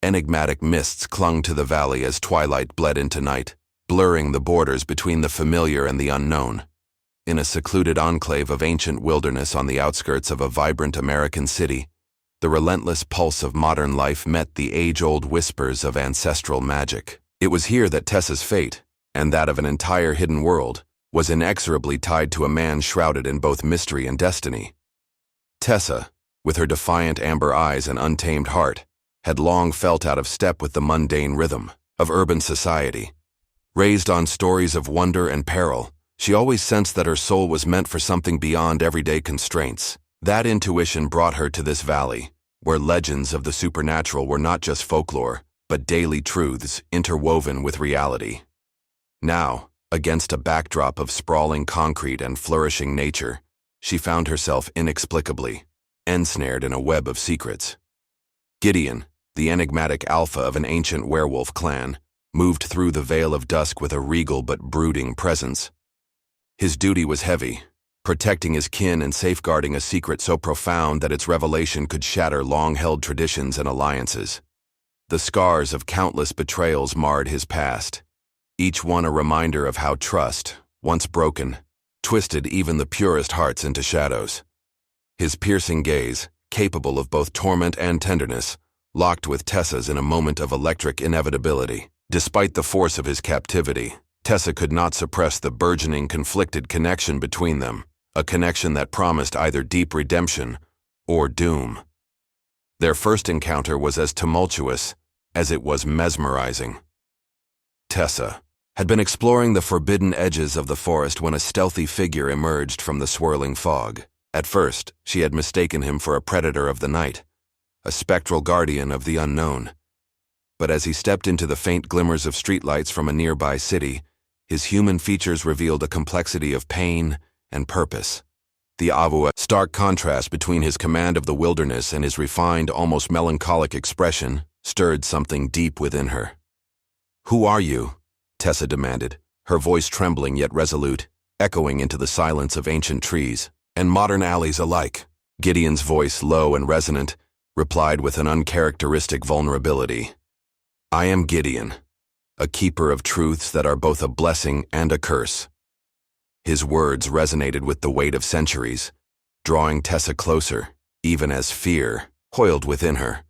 Enigmatic mists clung to the valley as twilight bled into night, blurring the borders between the familiar and the unknown. In a secluded enclave of ancient wilderness on the outskirts of a vibrant American city, the relentless pulse of modern life met the age-old whispers of ancestral magic. It was here that Tessa's fate, and that of an entire hidden world, was inexorably tied to a man shrouded in both mystery and destiny. Tessa, with her defiant amber eyes and untamed heart, had long felt out of step with the mundane rhythm of urban society. Raised on stories of wonder and peril, she always sensed that her soul was meant for something beyond everyday constraints. That intuition brought her to this valley, where legends of the supernatural were not just folklore, but daily truths interwoven with reality. Now, against a backdrop of sprawling concrete and flourishing nature, she found herself inexplicably ensnared in a web of secrets. Gideon, the enigmatic alpha of an ancient werewolf clan, moved through the veil of dusk with a regal but brooding presence. His duty was heavy, protecting his kin and safeguarding a secret so profound that its revelation could shatter long-held traditions and alliances. The scars of countless betrayals marred his past, each one a reminder of how trust, once broken, twisted even the purest hearts into shadows. His piercing gaze, capable of both torment and tenderness, locked with Tessa's in a moment of electric inevitability. Despite the force of his captivity, Tessa could not suppress the burgeoning conflicted connection between them, a connection that promised either deep redemption or doom. Their first encounter was as tumultuous as it was mesmerizing. Tessa had been exploring the forbidden edges of the forest when a stealthy figure emerged from the swirling fog. At first, she had mistaken him for a predator of the night, a spectral guardian of the unknown. But as he stepped into the faint glimmers of streetlights from a nearby city, his human features revealed a complexity of pain and purpose. The stark contrast between his command of the wilderness and his refined, almost melancholic expression stirred something deep within her. "Who are you?" Tessa demanded, her voice trembling yet resolute, echoing into the silence of ancient trees and modern alleys alike. Gideon's voice, low and resonant, replied with an uncharacteristic vulnerability. "I am Gideon, a keeper of truths that are both a blessing and a curse." His words resonated with the weight of centuries, drawing Tessa closer, even as fear coiled within her.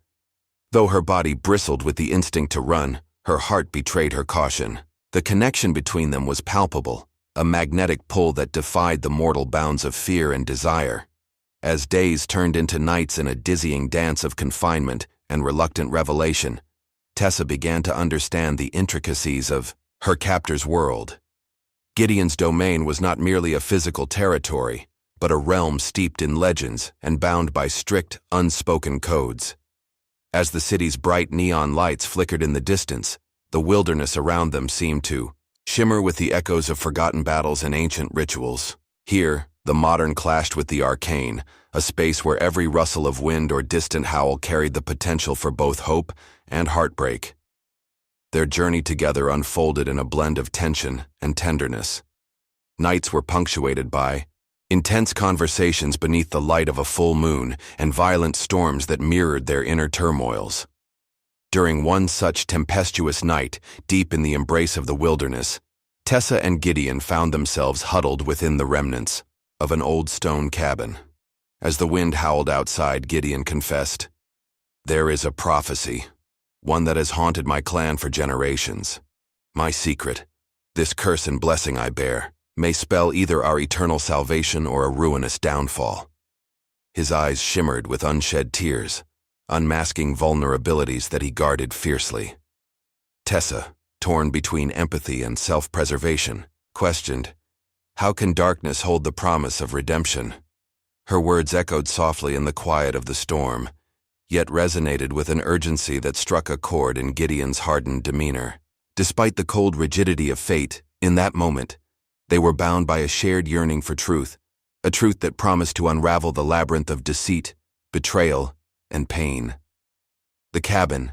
Though her body bristled with the instinct to run, her heart betrayed her caution. The connection between them was palpable, a magnetic pull that defied the mortal bounds of fear and desire. As days turned into nights in a dizzying dance of confinement and reluctant revelation, Tessa began to understand the intricacies of her captor's world. Gideon's domain was not merely a physical territory, but a realm steeped in legends and bound by strict, unspoken codes. As the city's bright neon lights flickered in the distance, the wilderness around them seemed to shimmer with the echoes of forgotten battles and ancient rituals. Here, the modern clashed with the arcane, a space where every rustle of wind or distant howl carried the potential for both hope and heartbreak. Their journey together unfolded in a blend of tension and tenderness. Nights were punctuated by intense conversations beneath the light of a full moon and violent storms that mirrored their inner turmoils. During one such tempestuous night, deep in the embrace of the wilderness, Tessa and Gideon found themselves huddled within the remnants of an old stone cabin. As the wind howled outside, Gideon confessed, "There is a prophecy, one that has haunted my clan for generations. My secret, this curse and blessing I bear, may spell either our eternal salvation or a ruinous downfall." His eyes shimmered with unshed tears, unmasking vulnerabilities that he guarded fiercely. Tessa, torn between empathy and self-preservation, questioned, "How can darkness hold the promise of redemption?" Her words echoed softly in the quiet of the storm, yet resonated with an urgency that struck a chord in Gideon's hardened demeanor. Despite the cold rigidity of fate, in that moment, they were bound by a shared yearning for truth, a truth that promised to unravel the labyrinth of deceit, betrayal, and pain. The cabin,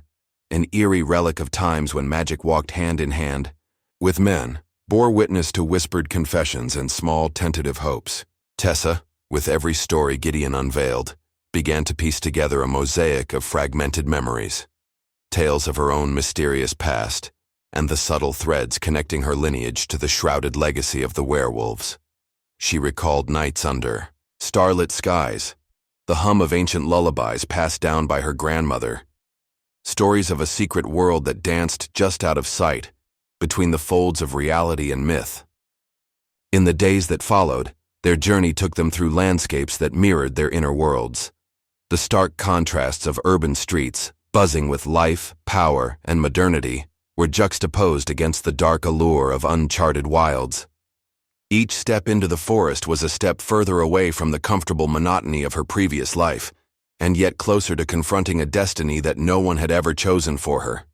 an eerie relic of times when magic walked hand in hand with men, bore witness to whispered confessions and small tentative hopes. Tessa, with every story Gideon unveiled, began to piece together a mosaic of fragmented memories. tales of her own mysterious past, and the subtle threads connecting her lineage to the shrouded legacy of the werewolves. She recalled nights under starlit skies, the hum of ancient lullabies passed down by her grandmother, stories of a secret world that danced just out of sight, between the folds of reality and myth. In the days that followed, their journey took them through landscapes that mirrored their inner worlds. The stark contrasts of urban streets, buzzing with life, power, and modernity, were juxtaposed against the dark allure of uncharted wilds. Each step into the forest was a step further away from the comfortable monotony of her previous life, and yet closer to confronting a destiny that no one had ever chosen for her.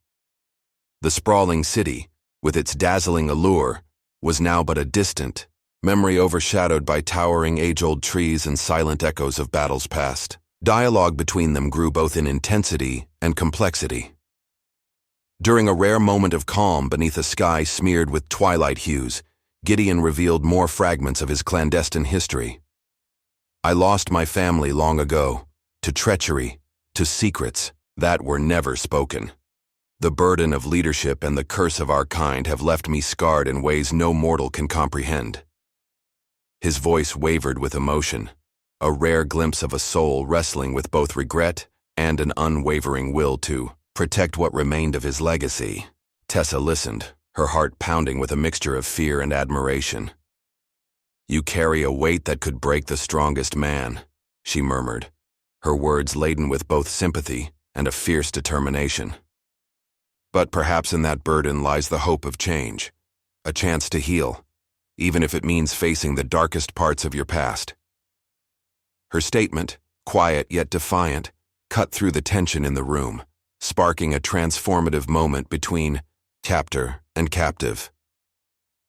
The sprawling city, with its dazzling allure, was now but a distant memory overshadowed by towering age-old trees and silent echoes of battles past. Dialogue between them grew both in intensity and complexity. During a rare moment of calm beneath a sky smeared with twilight hues, Gideon revealed more fragments of his clandestine history. "I lost my family long ago, to treachery, to secrets that were never spoken. The burden of leadership and the curse of our kind have left me scarred in ways no mortal can comprehend." His voice wavered with emotion, a rare glimpse of a soul wrestling with both regret and an unwavering will to protect what remained of his legacy. Tessa listened, her heart pounding with a mixture of fear and admiration. "You carry a weight that could break the strongest man," she murmured, her words laden with both sympathy and a fierce determination. "But perhaps in that burden lies the hope of change, a chance to heal, even if it means facing the darkest parts of your past." Her statement, quiet yet defiant, cut through the tension in the room, sparking a transformative moment between captor and captive.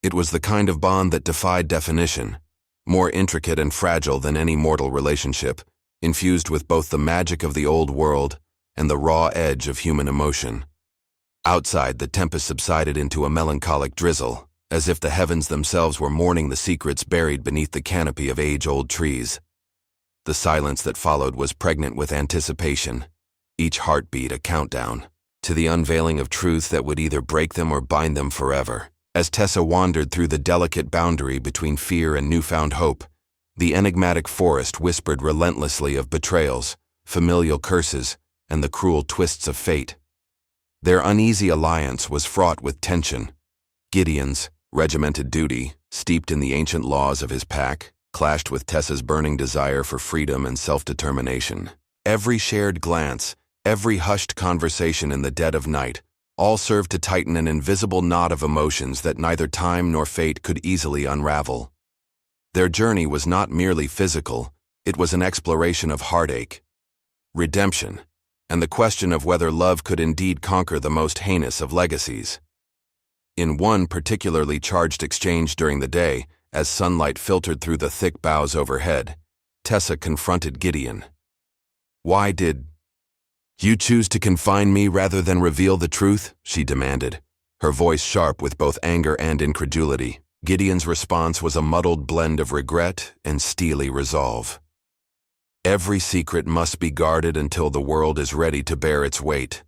It was the kind of bond that defied definition, more intricate and fragile than any mortal relationship, infused with both the magic of the old world and the raw edge of human emotion. Outside, the tempest subsided into a melancholic drizzle, as if the heavens themselves were mourning the secrets buried beneath the canopy of age-old trees. The silence that followed was pregnant with anticipation, each heartbeat a countdown to the unveiling of truth that would either break them or bind them forever. As Tessa wandered through the delicate boundary between fear and newfound hope, the enigmatic forest whispered relentlessly of betrayals, familial curses, and the cruel twists of fate. Their uneasy alliance was fraught with tension. Gideon's regimented duty, steeped in the ancient laws of his pack, clashed with Tessa's burning desire for freedom and self-determination. Every shared glance, every hushed conversation in the dead of night, all served to tighten an invisible knot of emotions that neither time nor fate could easily unravel. Their journey was not merely physical, it was an exploration of heartache, redemption, and the question of whether love could indeed conquer the most heinous of legacies. In one particularly charged exchange during the day, as sunlight filtered through the thick boughs overhead, Tessa confronted Gideon. "Why did you choose to confine me rather than reveal the truth?" she demanded, her voice sharp with both anger and incredulity. Gideon's response was a muddled blend of regret and steely resolve. "Every secret must be guarded until the world is ready to bear its weight.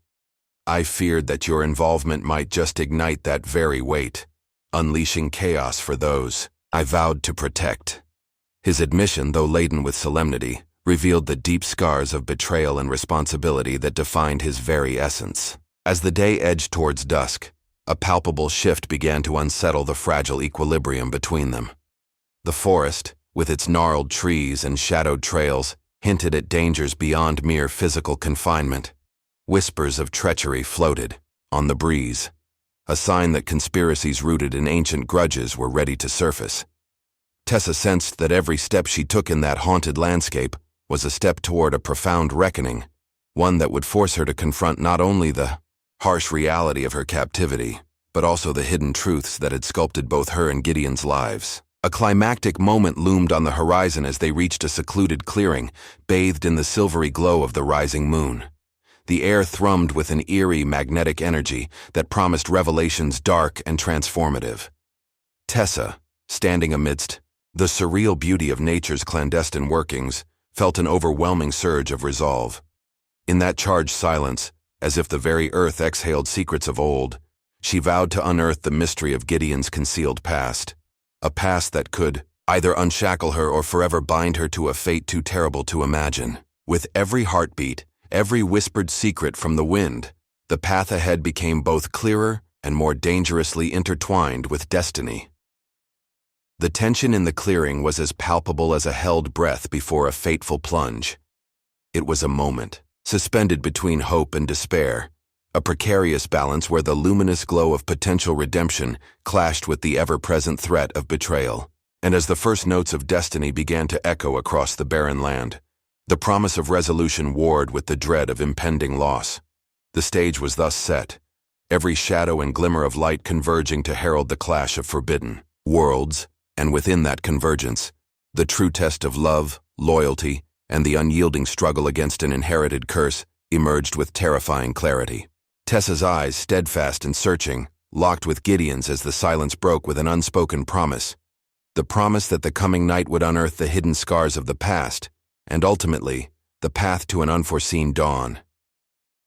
I feared that your involvement might just ignite that very weight, unleashing chaos for those I vowed to protect." His admission, though laden with solemnity, revealed the deep scars of betrayal and responsibility that defined his very essence. As the day edged towards dusk, a palpable shift began to unsettle the fragile equilibrium between them. The forest, with its gnarled trees and shadowed trails, hinted at dangers beyond mere physical confinement. Whispers of treachery floated on the breeze, a sign that conspiracies rooted in ancient grudges were ready to surface. Tessa sensed that every step she took in that haunted landscape was a step toward a profound reckoning, one that would force her to confront not only the harsh reality of her captivity, but also the hidden truths that had sculpted both her and Gideon's lives. A climactic moment loomed on the horizon as they reached a secluded clearing, bathed in the silvery glow of the rising moon. The air thrummed with an eerie magnetic energy that promised revelations dark and transformative. Tessa, standing amidst the surreal beauty of nature's clandestine workings, felt an overwhelming surge of resolve. In that charged silence, as if the very earth exhaled secrets of old. She vowed to unearth the mystery of Gideon's concealed past, a past that could either unshackle her or forever bind her to a fate too terrible to imagine. With every heartbeat, every whispered secret from the wind, the path ahead became both clearer and more dangerously intertwined with destiny. The tension in the clearing was as palpable as a held breath before a fateful plunge. It was a moment, suspended between hope and despair, a precarious balance where the luminous glow of potential redemption clashed with the ever-present threat of betrayal. And as the first notes of destiny began to echo across the barren land, the promise of resolution warred with the dread of impending loss. The stage was thus set, every shadow and glimmer of light converging to herald the clash of forbidden worlds, and within that convergence, the true test of love, loyalty, and the unyielding struggle against an inherited curse emerged with terrifying clarity. Tessa's eyes, steadfast and searching, locked with Gideon's as the silence broke with an unspoken promise. The promise that the coming night would unearth the hidden scars of the past, and ultimately, the path to an unforeseen dawn.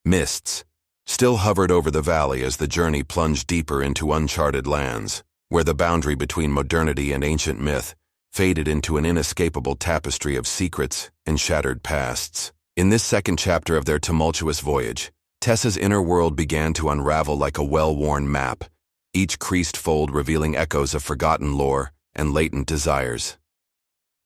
Mists still hovered over the valley as the journey plunged deeper into uncharted lands, where the boundary between modernity and ancient myth faded into an inescapable tapestry of secrets and shattered pasts. In this second chapter of their tumultuous voyage, Tessa's inner world began to unravel like a well-worn map, each creased fold revealing echoes of forgotten lore and latent desires.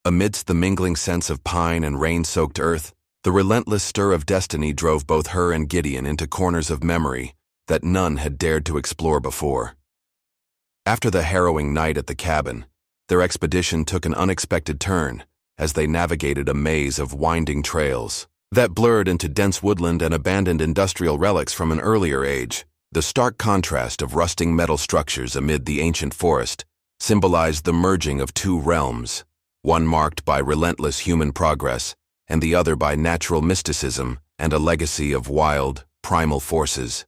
Amidst the mingling scents of pine and rain-soaked earth, the relentless stir of destiny drove both her and Gideon into corners of memory that none had dared to explore before. After the harrowing night at the cabin, their expedition took an unexpected turn as they navigated a maze of winding trails that blurred into dense woodland and abandoned industrial relics from an earlier age. The stark contrast of rusting metal structures amid the ancient forest symbolized the merging of two realms, one marked by relentless human progress and the other by natural mysticism and a legacy of wild, primal forces.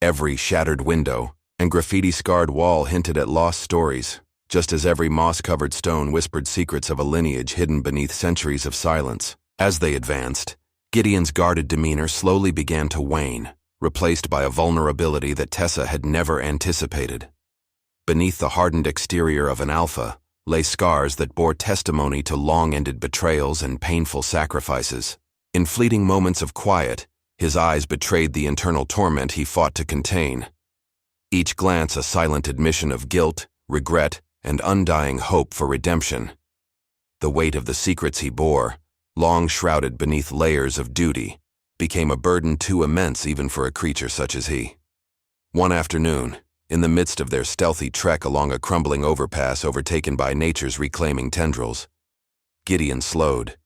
Every shattered window and graffiti-scarred wall hinted at lost stories, just as every moss-covered stone whispered secrets of a lineage hidden beneath centuries of silence. As they advanced, Gideon's guarded demeanor slowly began to wane, replaced by a vulnerability that Tessa had never anticipated. Beneath the hardened exterior of an alpha lay scars that bore testimony to long-ended betrayals and painful sacrifices. In fleeting moments of quiet, his eyes betrayed the internal torment he fought to contain. Each glance a silent admission of guilt, regret, and undying hope for redemption. The weight of the secrets he bore, long shrouded beneath layers of duty, became a burden too immense even for a creature such as he. One afternoon, in the midst of their stealthy trek along a crumbling overpass overtaken by nature's reclaiming tendrils, Gideon slowed,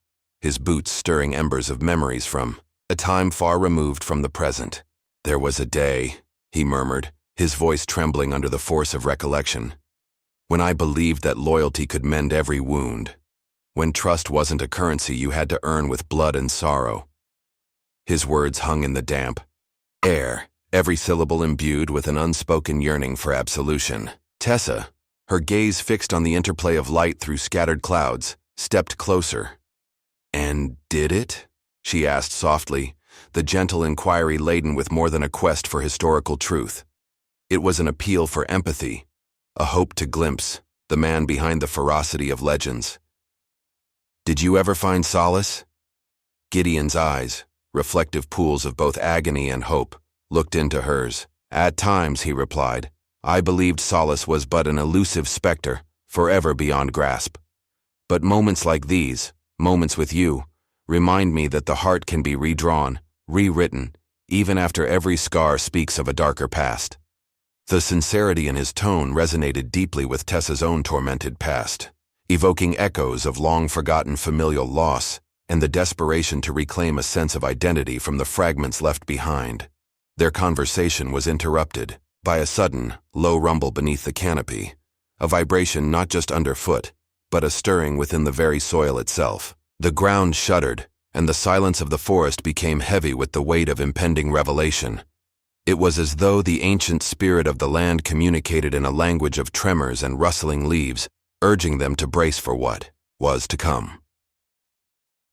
his boots stirring embers of memories from a time far removed from the present. "There was a day," he murmured, his voice trembling under the force of recollection, "when I believed that loyalty could mend every wound, when trust wasn't a currency you had to earn with blood and sorrow." His words hung in the damp air, every syllable imbued with an unspoken yearning for absolution. Tessa, her gaze fixed on the interplay of light through scattered clouds, stepped closer. "And did it?" she asked softly, the gentle inquiry laden with more than a quest for historical truth. It was an appeal for empathy, a hope to glimpse the man behind the ferocity of legends. "Did you ever find solace?" Gideon's eyes, reflective pools of both agony and hope, looked into hers. "At times," he replied, "I believed solace was but an elusive specter, forever beyond grasp. But moments like these, moments with you, remind me that the heart can be redrawn, rewritten, even after every scar speaks of a darker past." The sincerity in his tone resonated deeply with Tessa's own tormented past, evoking echoes of long-forgotten familial loss and the desperation to reclaim a sense of identity from the fragments left behind. Their conversation was interrupted by a sudden, low rumble beneath the canopy, a vibration not just underfoot, but a stirring within the very soil itself. The ground shuddered, and the silence of the forest became heavy with the weight of impending revelation. It was as though the ancient spirit of the land communicated in a language of tremors and rustling leaves, urging them to brace for what was to come.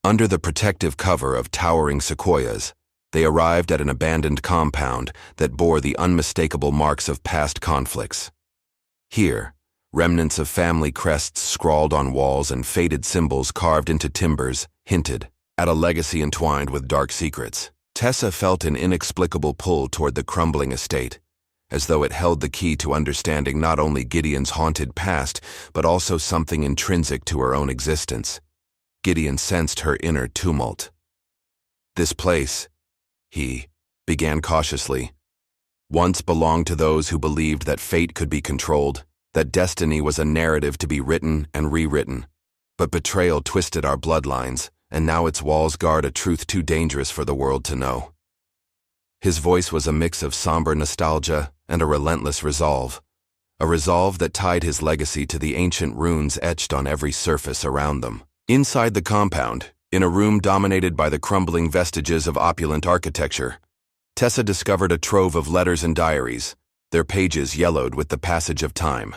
Under the protective cover of towering sequoias, They arrived at an abandoned compound that bore the unmistakable marks of past conflicts. Here, remnants of family crests scrawled on walls and faded symbols carved into timbers hinted at a legacy entwined with dark secrets. Tessa felt an inexplicable pull toward the crumbling estate, as though it held the key to understanding not only Gideon's haunted past, but also something intrinsic to her own existence. Gideon sensed her inner tumult. This place, he began cautiously, once belonged to those who believed that fate could be controlled, that destiny was a narrative to be written and rewritten. But betrayal twisted our bloodlines, and now its walls guard a truth too dangerous for the world to know. His voice was a mix of somber nostalgia and a relentless resolve, a resolve that tied his legacy to the ancient runes etched on every surface around them. Inside the compound, in a room dominated by the crumbling vestiges of opulent architecture, Tessa discovered a trove of letters and diaries, their pages yellowed with the passage of time.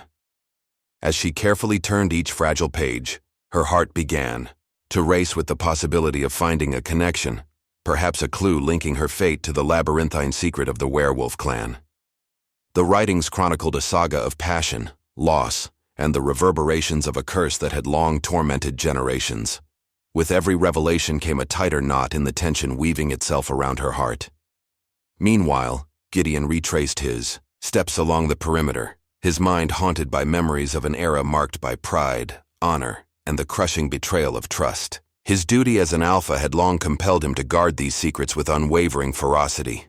As she carefully turned each fragile page, her heart began to race with the possibility of finding a connection, perhaps a clue linking her fate to the labyrinthine secret of the Werewolf clan. The writings chronicled a saga of passion, loss, and the reverberations of a curse that had long tormented generations. With every revelation came a tighter knot in the tension weaving itself around her heart. Meanwhile, Gideon retraced his steps along the perimeter, his mind haunted by memories of an era marked by pride, honor, and the crushing betrayal of trust. His duty as an alpha had long compelled him to guard these secrets with unwavering ferocity.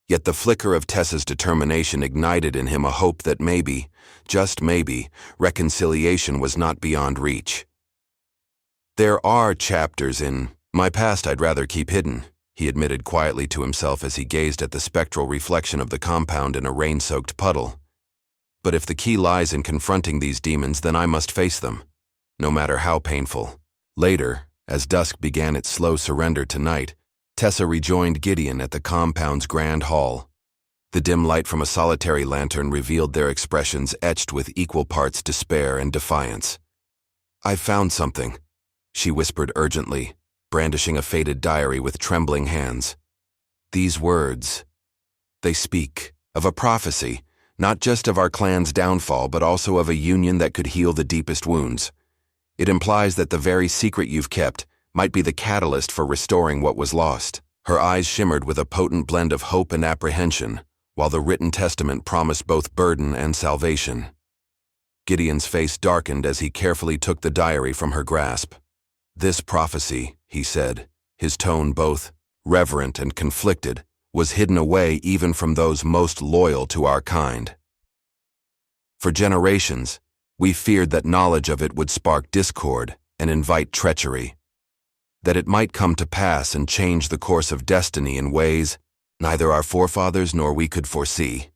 Yet the flicker of Tessa's determination ignited in him a hope that maybe, just maybe, reconciliation was not beyond reach. "There are chapters in my past I'd rather keep hidden," he admitted quietly to himself as he gazed at the spectral reflection of the compound in a rain-soaked puddle. "But if the key lies in confronting these demons, then I must face them, no matter how painful." Later, as dusk began its slow surrender to night, Tessa rejoined Gideon at the compound's grand hall. The dim light from a solitary lantern revealed their expressions etched with equal parts despair and defiance. "I've found something," she whispered urgently, brandishing a faded diary with trembling hands. "These words, they speak of a prophecy, not just of our clan's downfall, but also of a union that could heal the deepest wounds. It implies that the very secret you've kept might be the catalyst for restoring what was lost." Her eyes shimmered with a potent blend of hope and apprehension, while the written testament promised both burden and salvation. Gideon's face darkened as he carefully took the diary from her grasp. "This prophecy," he said, his tone both reverent and conflicted, "was hidden away even from those most loyal to our kind. For generations, we feared that knowledge of it would spark discord and invite treachery, that it might come to pass and change the course of destiny in ways neither our forefathers nor we could foresee."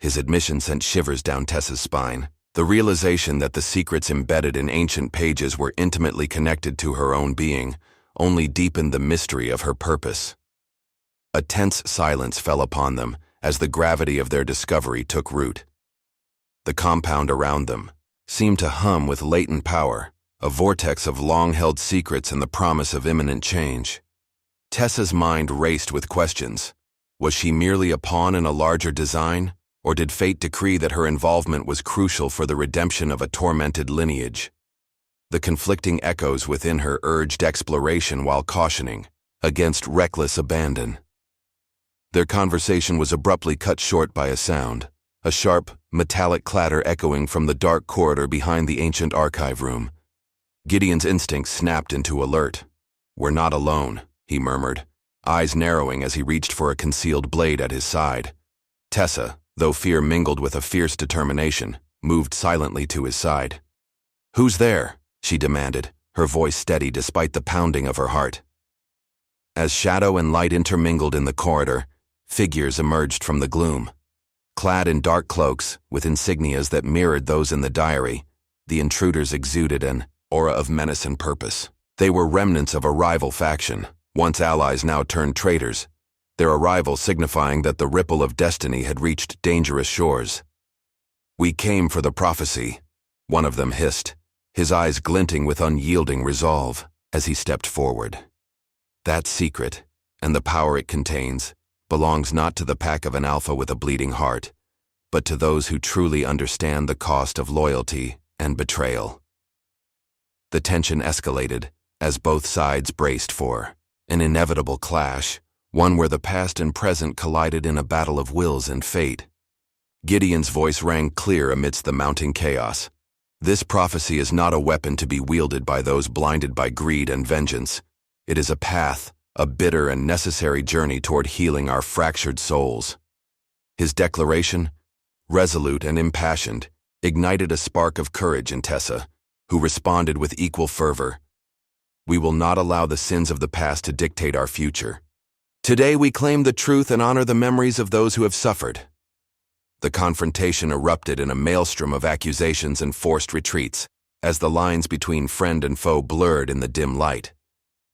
His admission sent shivers down Tessa's spine. The realization that the secrets embedded in ancient pages were intimately connected to her own being only deepened the mystery of her purpose. A tense silence fell upon them as the gravity of their discovery took root. The compound around them seemed to hum with latent power, a vortex of long-held secrets and the promise of imminent change. Tessa's mind raced with questions. Was she merely a pawn in a larger design, or did fate decree that her involvement was crucial for the redemption of a tormented lineage? The conflicting echoes within her urged exploration while cautioning against reckless abandon. Their conversation was abruptly cut short by a sound, a sharp, metallic clatter echoing from the dark corridor behind the ancient archive room. Gideon's instincts snapped into alert. "We're not alone," he murmured, eyes narrowing as he reached for a concealed blade at his side. Tessa, though fear mingled with a fierce determination, moved silently to his side. "Who's there?" she demanded, her voice steady despite the pounding of her heart. As shadow and light intermingled in the corridor, figures emerged from the gloom. Clad in dark cloaks, with insignias that mirrored those in the diary, the intruders exuded an aura of menace and purpose. They were remnants of a rival faction, once allies now turned traitors, their arrival signifying that the ripple of destiny had reached dangerous shores. "We came for the prophecy," one of them hissed, his eyes glinting with unyielding resolve as he stepped forward. "That secret, and the power it contains belongs not to the pack of an alpha with a bleeding heart, but to those who truly understand the cost of loyalty and betrayal. The tension escalated as both sides braced for an inevitable clash, one where the past and present collided in a battle of wills and fate. Gideon's voice rang clear amidst the mounting chaos. This prophecy is not a weapon to be wielded by those blinded by greed and vengeance. It is a path, a bitter and necessary journey toward healing our fractured souls. His declaration, resolute and impassioned, ignited a spark of courage in Tessa, who responded with equal fervor. We will not allow the sins of the past to dictate our future. Today we claim the truth and honor the memories of those who have suffered. The confrontation erupted in a maelstrom of accusations and forced retreats, as the lines between friend and foe blurred in the dim light.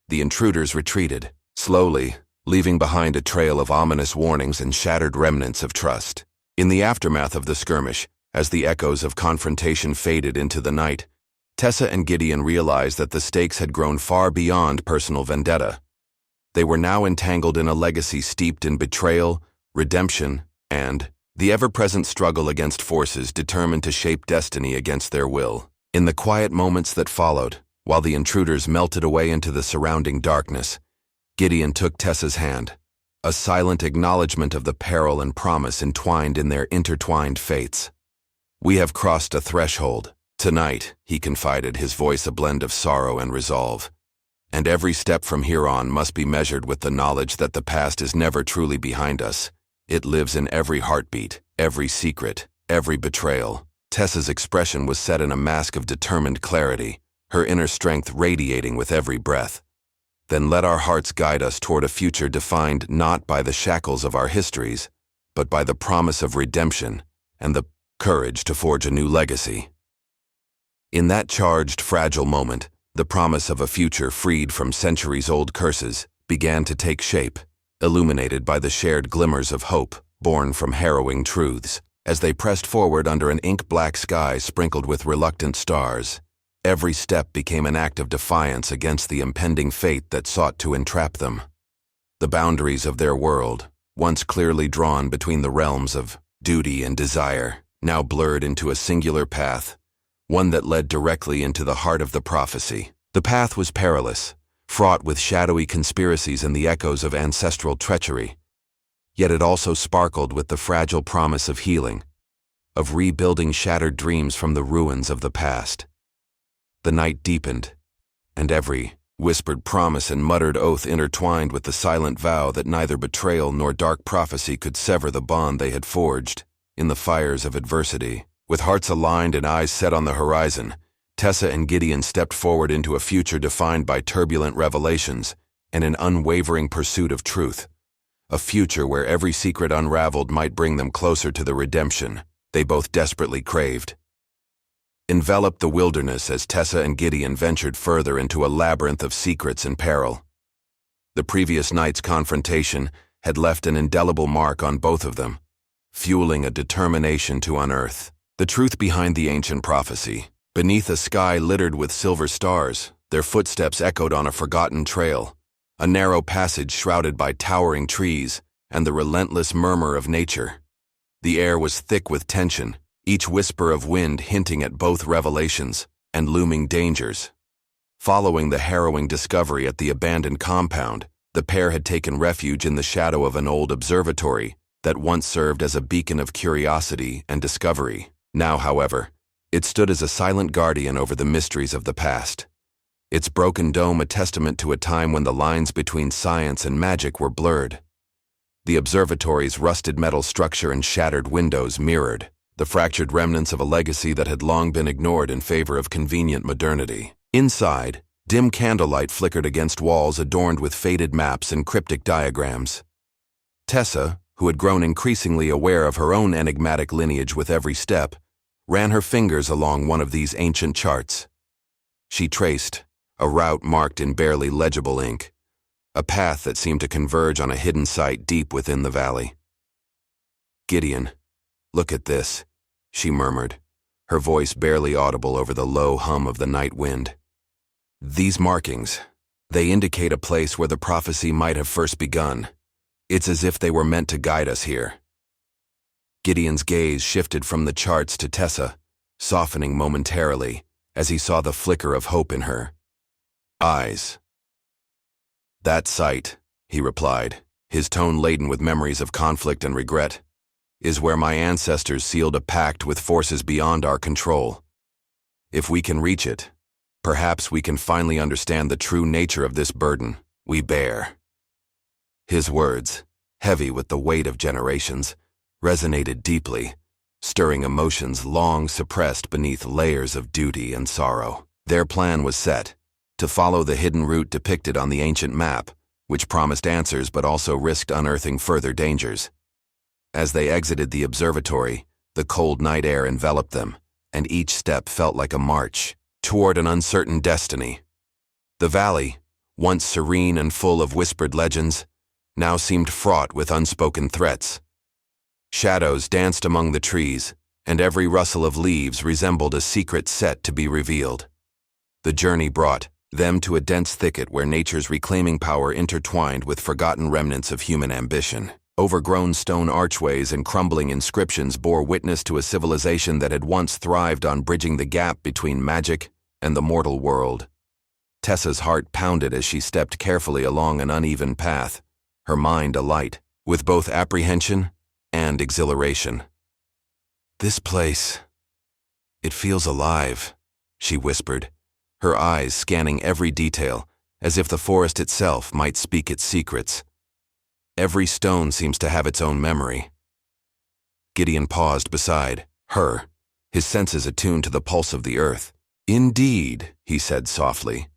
The intruders retreated, slowly, leaving behind a trail of ominous warnings and shattered remnants of trust. In the aftermath of the skirmish, as the echoes of confrontation faded into the night, Tessa and Gideon realized that the stakes had grown far beyond personal vendetta. They were now entangled in a legacy steeped in betrayal, redemption, and the ever-present struggle against forces determined to shape destiny against their will. In the quiet moments that followed, while the intruders melted away into the surrounding darkness, Gideon took Tessa's hand, a silent acknowledgement of the peril and promise entwined in their intertwined fates. We have crossed a threshold. Tonight, he confided, his voice a blend of sorrow and resolve. And every step from here on must be measured with the knowledge that the past is never truly behind us. It lives in every heartbeat, every secret, every betrayal. Tessa's expression was set in a mask of determined clarity, her inner strength radiating with every breath. Then let our hearts guide us toward a future defined not by the shackles of our histories, but by the promise of redemption and the courage to forge a new legacy. In that charged, fragile moment, the promise of a future freed from centuries-old curses began to take shape, illuminated by the shared glimmers of hope born from harrowing truths. As they pressed forward under an ink-black sky sprinkled with reluctant stars, every step became an act of defiance against the impending fate that sought to entrap them. The boundaries of their world, once clearly drawn between the realms of duty and desire, now blurred into a singular path, one that led directly into the heart of the prophecy. The path was perilous, fraught with shadowy conspiracies and the echoes of ancestral treachery. Yet it also sparkled with the fragile promise of healing, of rebuilding shattered dreams from the ruins of the past. The night deepened, and every whispered promise and muttered oath intertwined with the silent vow that neither betrayal nor dark prophecy could sever the bond they had forged in the fires of adversity. With hearts aligned and eyes set on the horizon, Tessa and Gideon stepped forward into a future defined by turbulent revelations and an unwavering pursuit of truth. A future where every secret unraveled might bring them closer to the redemption they both desperately craved. Enveloped the wilderness as Tessa and Gideon ventured further into a labyrinth of secrets and peril. The previous night's confrontation had left an indelible mark on both of them, fueling a determination to unearth the truth behind the ancient prophecy. Beneath a sky littered with silver stars, their footsteps echoed on a forgotten trail, a narrow passage shrouded by towering trees and the relentless murmur of nature. The air was thick with tension, each whisper of wind hinting at both revelations and looming dangers. Following the harrowing discovery at the abandoned compound, the pair had taken refuge in the shadow of an old observatory that once served as a beacon of curiosity and discovery. Now, however, it stood as a silent guardian over the mysteries of the past, its broken dome a testament to a time when the lines between science and magic were blurred. The observatory's rusted metal structure and shattered windows mirrored the fractured remnants of a legacy that had long been ignored in favor of convenient modernity. Inside, dim candlelight flickered against walls adorned with faded maps and cryptic diagrams. Tessa, who had grown increasingly aware of her own enigmatic lineage with every step, ran her fingers along one of these ancient charts. She traced a route marked in barely legible ink, a path that seemed to converge on a hidden site deep within the valley. "Gideon, look at this," she murmured, her voice barely audible over the low hum of the night wind. "These markings, They indicate a place where the prophecy might have first begun. It's as if they were meant to guide us here. Gideon's gaze shifted from the charts to Tessa, softening momentarily as he saw the flicker of hope in her eyes. "That sight," he replied, his tone laden with memories of conflict and regret, "is where my ancestors sealed a pact with forces beyond our control. If we can reach it, perhaps we can finally understand the true nature of this burden we bear." His words, heavy with the weight of generations, resonated deeply, stirring emotions long suppressed beneath layers of duty and sorrow. Their plan was set, to follow the hidden route depicted on the ancient map, which promised answers but also risked unearthing further dangers. As they exited the observatory, the cold night air enveloped them, and each step felt like a march toward an uncertain destiny. The valley, once serene and full of whispered legends, now seemed fraught with unspoken threats. Shadows danced among the trees, and every rustle of leaves resembled a secret set to be revealed. The journey brought them to a dense thicket where nature's reclaiming power intertwined with forgotten remnants of human ambition. Overgrown stone archways and crumbling inscriptions bore witness to a civilization that had once thrived on bridging the gap between magic and the mortal world. Tessa's heart pounded as she stepped carefully along an uneven path, her mind alight with both apprehension and exhilaration. "This place, it feels alive," she whispered, her eyes scanning every detail, as if the forest itself might speak its secrets. "Every stone seems to have its own memory." Gideon paused beside her, his senses attuned to the pulse of the earth. "Indeed," he said softly,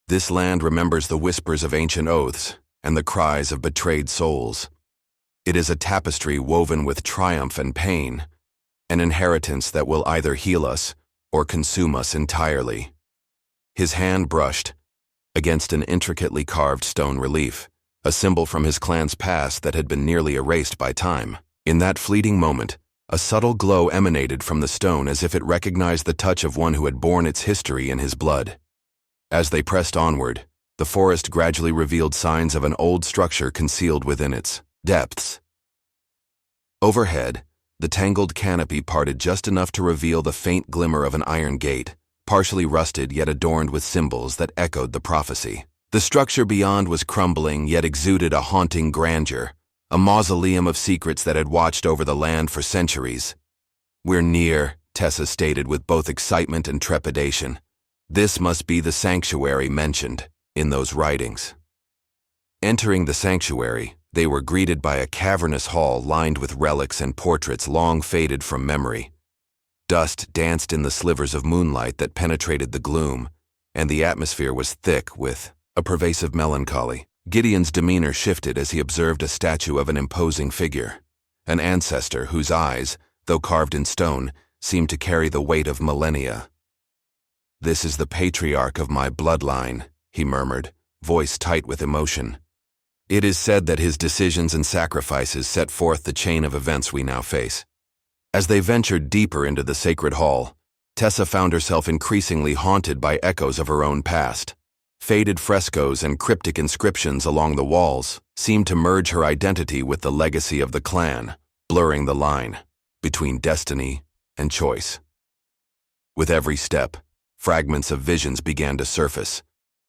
"this land remembers the whispers of ancient oaths and the cries of betrayed souls. It is a tapestry woven with triumph and pain, an inheritance that will either heal us or consume us entirely." His hand brushed against an intricately carved stone relief, a symbol from his clan's past that had been nearly erased by time. In that fleeting moment, a subtle glow emanated from the stone as if it recognized the touch of one who had borne its history in his blood. As they pressed onward, the forest gradually revealed signs of an old structure concealed within its depths. Overhead, the tangled canopy parted just enough to reveal the faint glimmer of an iron gate, partially rusted yet adorned with symbols that echoed the prophecy. The structure beyond was crumbling yet exuded a haunting grandeur, a mausoleum of secrets that had watched over the land for centuries. "We're near," Tessa stated with both excitement and trepidation. "This must be the sanctuary mentioned in those writings." Entering the sanctuary, they were greeted by a cavernous hall lined with relics and portraits long faded from memory. Dust danced in the slivers of moonlight that penetrated the gloom, and the atmosphere was thick with a pervasive melancholy. Gideon's demeanor shifted as he observed a statue of an imposing figure, an ancestor whose eyes, though carved in stone, seemed to carry the weight of millennia. "This is the patriarch of my bloodline," he murmured, voice tight with emotion. "It is said that his decisions and sacrifices set forth the chain of events we now face." As they ventured deeper into the sacred hall, Tessa found herself increasingly haunted by echoes of her own past. Faded frescoes and cryptic inscriptions along the walls seemed to merge her identity with the legacy of the clan, blurring the line between destiny and choice. With every step, fragments of visions began to surface,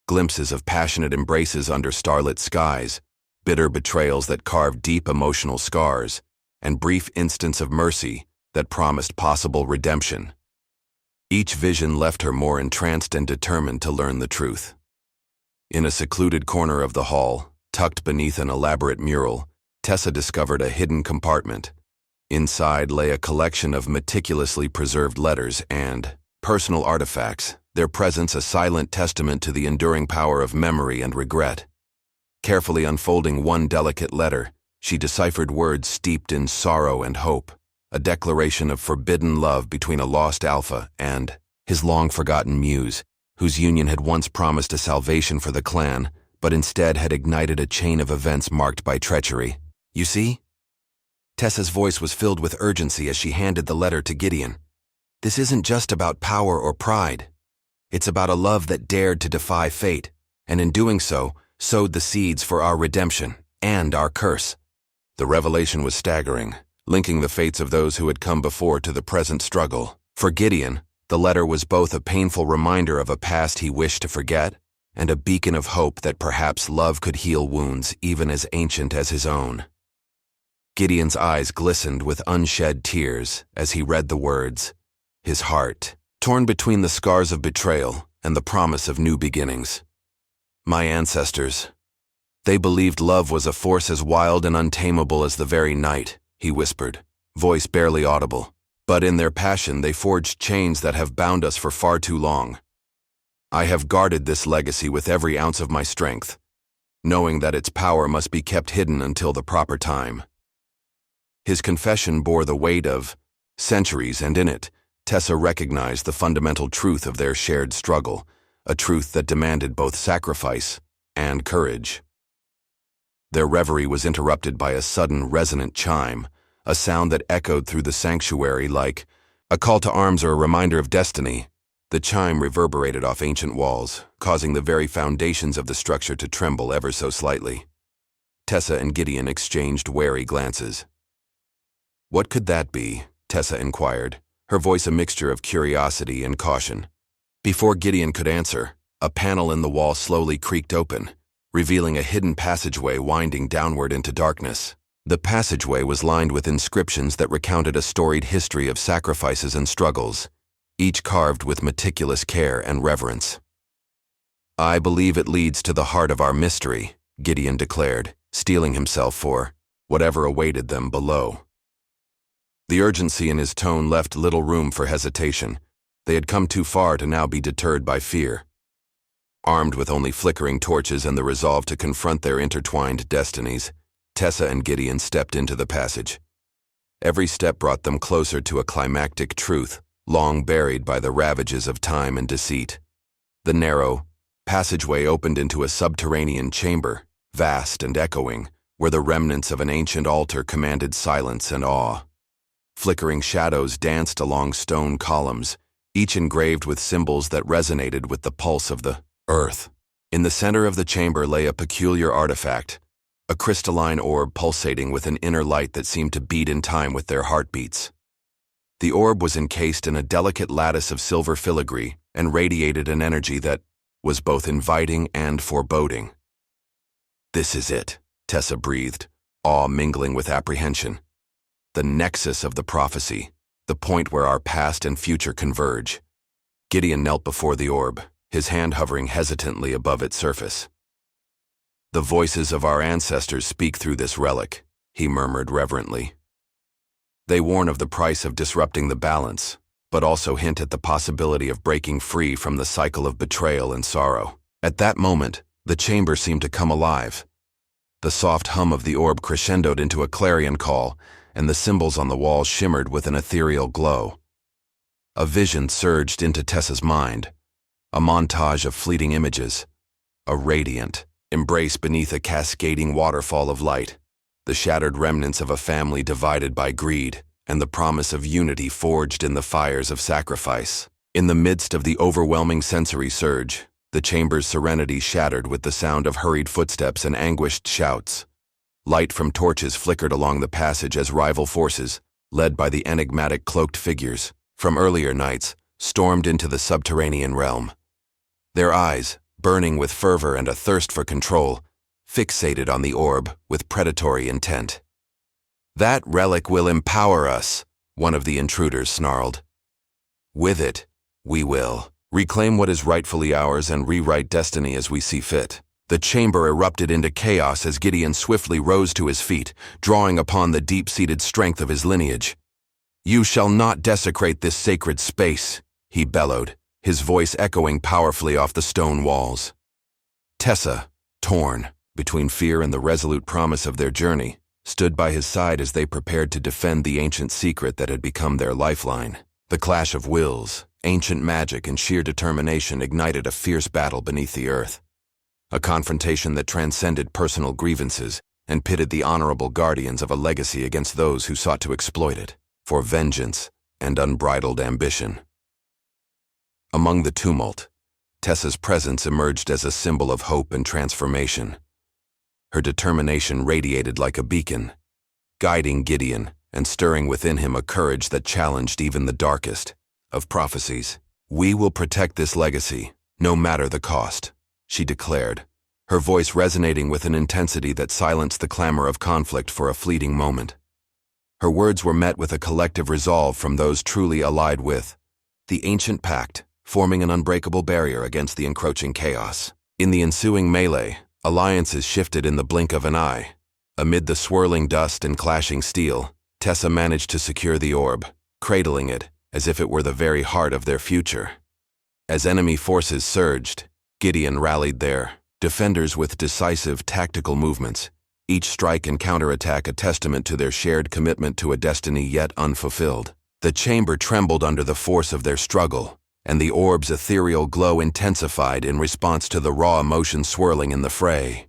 glimpses of passionate embraces under starlit skies, bitter betrayals that carved deep emotional scars, and brief instants of mercy that promised possible redemption. Each vision left her more entranced and determined to learn the truth. In a secluded corner of the hall, tucked beneath an elaborate mural, Tessa discovered a hidden compartment. Inside lay a collection of meticulously preserved letters and personal artifacts, their presence a silent testament to the enduring power of memory and regret. Carefully unfolding one delicate letter, she deciphered words steeped in sorrow and hope, a declaration of forbidden love between a lost alpha and his long-forgotten muse, whose union had once promised a salvation for the clan, but instead had ignited a chain of events marked by treachery. "You see?" Tessa's voice was filled with urgency as she handed the letter to Gideon. "This isn't just about power or pride. It's about a love that dared to defy fate, and in doing so, sowed the seeds for our redemption and our curse. The revelation was staggering, linking the fates of those who had come before to the present struggle. For Gideon, the letter was both a painful reminder of a past he wished to forget, and a beacon of hope that perhaps love could heal wounds even as ancient as his own. Gideon's eyes glistened with unshed tears as he read the words, his heart torn between the scars of betrayal and the promise of new beginnings. My ancestors. They believed love was a force as wild and untamable as the very night, he whispered, voice barely audible. But in their passion they forged chains that have bound us for far too long. I have guarded this legacy with every ounce of my strength, knowing that its power must be kept hidden until the proper time. His confession bore the weight of centuries, and in it, Tessa recognized the fundamental truth of their shared struggle, a truth that demanded both sacrifice and courage. Their reverie was interrupted by a sudden resonant chime, a sound that echoed through the sanctuary like a call to arms or a reminder of destiny. The chime reverberated off ancient walls, causing the very foundations of the structure to tremble ever so slightly. Tessa and Gideon exchanged wary glances. What could that be? Tessa inquired, her voice a mixture of curiosity and caution. Before Gideon could answer, a panel in the wall slowly creaked open, revealing a hidden passageway winding downward into darkness. The passageway was lined with inscriptions that recounted a storied history of sacrifices and struggles, each carved with meticulous care and reverence. I believe it leads to the heart of our mystery, Gideon declared, steeling himself for whatever awaited them below. The urgency in his tone left little room for hesitation. They had come too far to now be deterred by fear. Armed with only flickering torches and the resolve to confront their intertwined destinies, Tessa and Gideon stepped into the passage. Every step brought them closer to a climactic truth, long buried by the ravages of time and deceit. The narrow passageway opened into a subterranean chamber, vast and echoing, where the remnants of an ancient altar commanded silence and awe. Flickering shadows danced along stone columns, each engraved with symbols that resonated with the pulse of the earth. In the center of the chamber lay a peculiar artifact, a crystalline orb pulsating with an inner light that seemed to beat in time with their heartbeats. The orb was encased in a delicate lattice of silver filigree and radiated an energy that was both inviting and foreboding. This is it, Tessa breathed, awe mingling with apprehension. The nexus of the prophecy, the point where our past and future converge. Gideon knelt before the orb, his hand hovering hesitantly above its surface. The voices of our ancestors speak through this relic, he murmured reverently. They warn of the price of disrupting the balance, but also hint at the possibility of breaking free from the cycle of betrayal and sorrow. At that moment, the chamber seemed to come alive. The soft hum of the orb crescendoed into a clarion call, and the symbols on the wall shimmered with an ethereal glow. A vision surged into Tessa's mind, a montage of fleeting images, a radiant embrace beneath a cascading waterfall of light, the shattered remnants of a family divided by greed, and the promise of unity forged in the fires of sacrifice. In the midst of the overwhelming sensory surge, the chamber's serenity shattered with the sound of hurried footsteps and anguished shouts. Light from torches flickered along the passage as rival forces, led by the enigmatic cloaked figures from earlier nights, stormed into the subterranean realm. Their eyes, burning with fervor and a thirst for control, fixated on the orb with predatory intent. That relic will empower us, one of the intruders snarled. With it, we will reclaim what is rightfully ours and rewrite destiny as we see fit. The chamber erupted into chaos as Gideon swiftly rose to his feet, drawing upon the deep-seated strength of his lineage. You shall not desecrate this sacred space, he bellowed, his voice echoing powerfully off the stone walls. Tessa, torn between fear and the resolute promise of their journey, stood by his side as they prepared to defend the ancient secret that had become their lifeline. The clash of wills, ancient magic, and sheer determination ignited a fierce battle beneath the earth. A confrontation that transcended personal grievances and pitted the honorable guardians of a legacy against those who sought to exploit it for vengeance and unbridled ambition. Among the tumult, Tessa's presence emerged as a symbol of hope and transformation. Her determination radiated like a beacon, guiding Gideon and stirring within him a courage that challenged even the darkest of prophecies. "We will protect this legacy, no matter the cost," she declared, her voice resonating with an intensity that silenced the clamor of conflict for a fleeting moment. Her words were met with a collective resolve from those truly allied with the ancient pact, forming an unbreakable barrier against the encroaching chaos. In the ensuing melee, alliances shifted in the blink of an eye. Amid the swirling dust and clashing steel, Tessa managed to secure the orb, cradling it as if it were the very heart of their future. As enemy forces surged, Gideon rallied their defenders with decisive tactical movements, each strike and counterattack a testament to their shared commitment to a destiny yet unfulfilled. The chamber trembled under the force of their struggle, and the orb's ethereal glow intensified in response to the raw emotion swirling in the fray.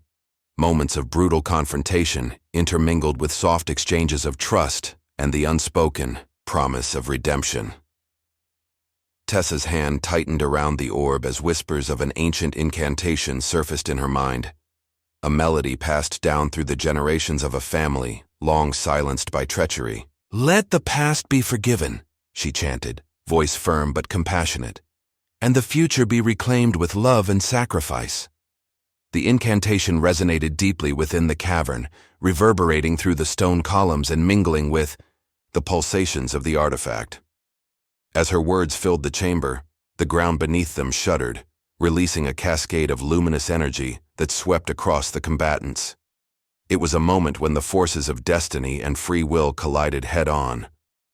Moments of brutal confrontation intermingled with soft exchanges of trust and the unspoken promise of redemption. Tessa's hand tightened around the orb as whispers of an ancient incantation surfaced in her mind, a melody passed down through the generations of a family, long silenced by treachery. "Let the past be forgiven," she chanted, voice firm but compassionate, "and the future be reclaimed with love and sacrifice." The incantation resonated deeply within the cavern, reverberating through the stone columns and mingling with the pulsations of the artifact. As her words filled the chamber, the ground beneath them shuddered, releasing a cascade of luminous energy that swept across the combatants. It was a moment when the forces of destiny and free will collided head-on,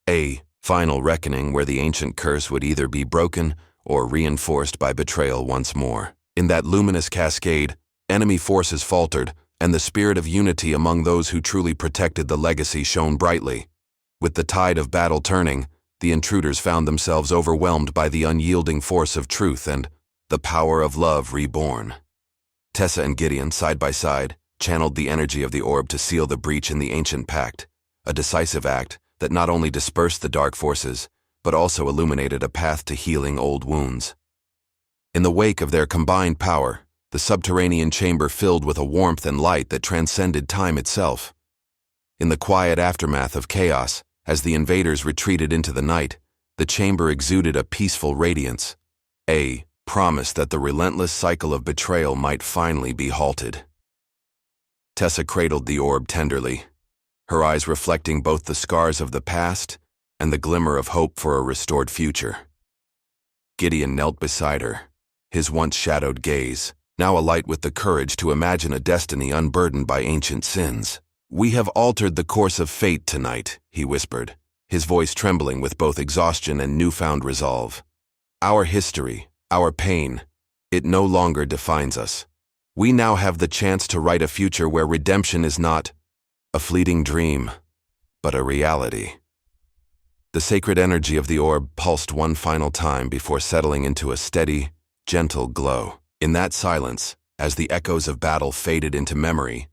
a final reckoning where the ancient curse would either be broken or reinforced by betrayal once more. In that luminous cascade, enemy forces faltered, and the spirit of unity among those who truly protected the legacy shone brightly. With the tide of battle turning, the intruders found themselves overwhelmed by the unyielding force of truth and the power of love reborn. Tessa and Gideon, side by side, channeled the energy of the orb to seal the breach in the ancient pact, a decisive act that not only dispersed the dark forces, but also illuminated a path to healing old wounds. In the wake of their combined power, the subterranean chamber filled with a warmth and light that transcended time itself. In the quiet aftermath of chaos, as the invaders retreated into the night, the chamber exuded a peaceful radiance, a promise that the relentless cycle of betrayal might finally be halted. Tessa cradled the orb tenderly, her eyes reflecting both the scars of the past and the glimmer of hope for a restored future. Gideon knelt beside her, his once shadowed gaze now alight with the courage to imagine a destiny unburdened by ancient sins. "We have altered the course of fate tonight," he whispered, his voice trembling with both exhaustion and newfound resolve. "Our history, our pain, it no longer defines us. We now have the chance to write a future where redemption is not a fleeting dream, but a reality." The sacred energy of the orb pulsed one final time before settling into a steady, gentle glow. In that silence, as the echoes of battle faded into memory,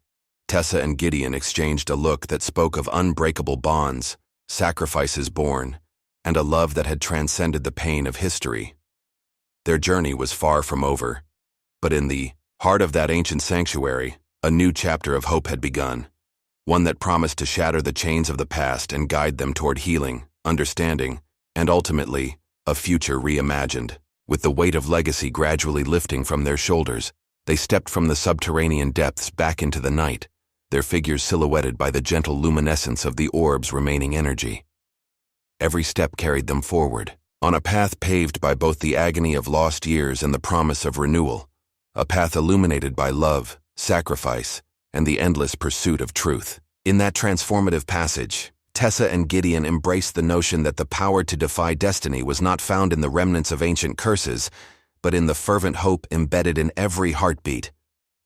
Tessa and Gideon exchanged a look that spoke of unbreakable bonds, sacrifices borne, and a love that had transcended the pain of history. Their journey was far from over, but in the heart of that ancient sanctuary, a new chapter of hope had begun, one that promised to shatter the chains of the past and guide them toward healing, understanding, and ultimately, a future reimagined. With the weight of legacy gradually lifting from their shoulders, they stepped from the subterranean depths back into the night, their figures silhouetted by the gentle luminescence of the orb's remaining energy. Every step carried them forward, on a path paved by both the agony of lost years and the promise of renewal, a path illuminated by love, sacrifice, and the endless pursuit of truth. In that transformative passage, Tessa and Gideon embraced the notion that the power to defy destiny was not found in the remnants of ancient curses, but in the fervent hope embedded in every heartbeat,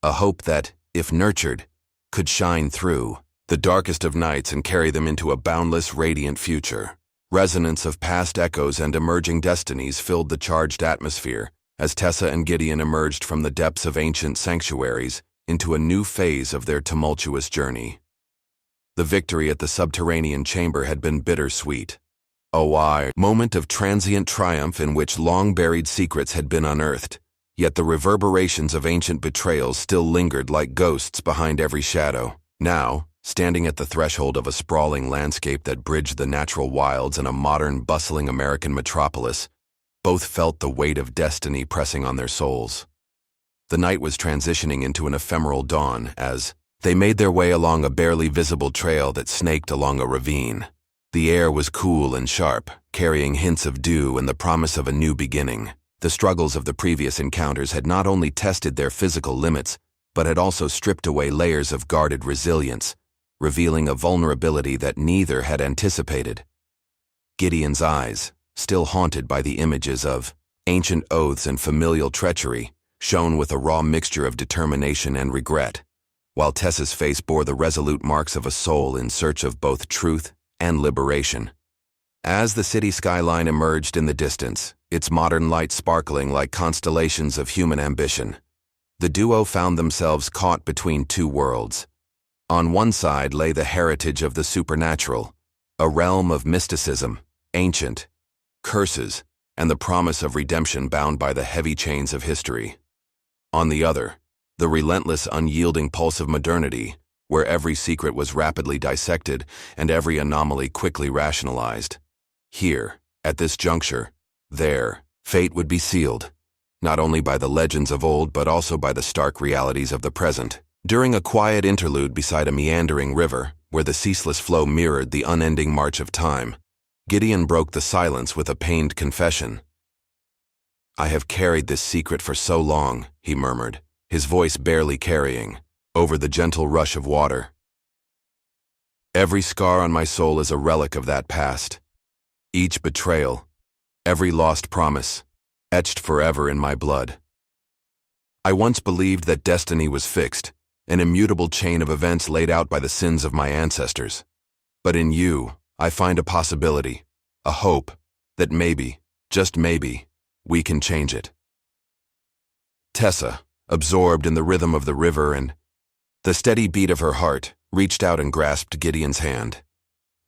a hope that, if nurtured, could shine through the darkest of nights and carry them into a boundless, radiant future. Resonance of past echoes and emerging destinies filled the charged atmosphere as Tessa and Gideon emerged from the depths of ancient sanctuaries into a new phase of their tumultuous journey. The victory at the subterranean chamber had been bittersweet, a moment of transient triumph in which long-buried secrets had been unearthed, Yet the reverberations of ancient betrayals still lingered like ghosts behind every shadow. Now, standing at the threshold of a sprawling landscape that bridged the natural wilds and a modern, bustling American metropolis, both felt the weight of destiny pressing on their souls. The night was transitioning into an ephemeral dawn as they made their way along a barely visible trail that snaked along a ravine. The air was cool and sharp, carrying hints of dew and the promise of a new beginning. The struggles of the previous encounters had not only tested their physical limits, but had also stripped away layers of guarded resilience, revealing a vulnerability that neither had anticipated. Gideon's eyes, still haunted by the images of ancient oaths and familial treachery, shone with a raw mixture of determination and regret, while Tessa's face bore the resolute marks of a soul in search of both truth and liberation. As the city skyline emerged in the distance, its modern light sparkling like constellations of human ambition, the duo found themselves caught between two worlds. On one side lay the heritage of the supernatural, a realm of mysticism, ancient curses, and the promise of redemption bound by the heavy chains of history. On the other, the relentless, unyielding pulse of modernity, where every secret was rapidly dissected and every anomaly quickly rationalized. Here, at this juncture, their fate would be sealed, not only by the legends of old but also by the stark realities of the present. During a quiet interlude beside a meandering river, where the ceaseless flow mirrored the unending march of time, Gideon broke the silence with a pained confession. "I have carried this secret for so long," he murmured, his voice barely carrying over the gentle rush of water. "Every scar on my soul is a relic of that past. Each betrayal, every lost promise, etched forever in my blood. I once believed that destiny was fixed, an immutable chain of events laid out by the sins of my ancestors. But in you, I find a possibility, a hope, that maybe, just maybe, we can change it." Tessa, absorbed in the rhythm of the river and the steady beat of her heart, reached out and grasped Gideon's hand.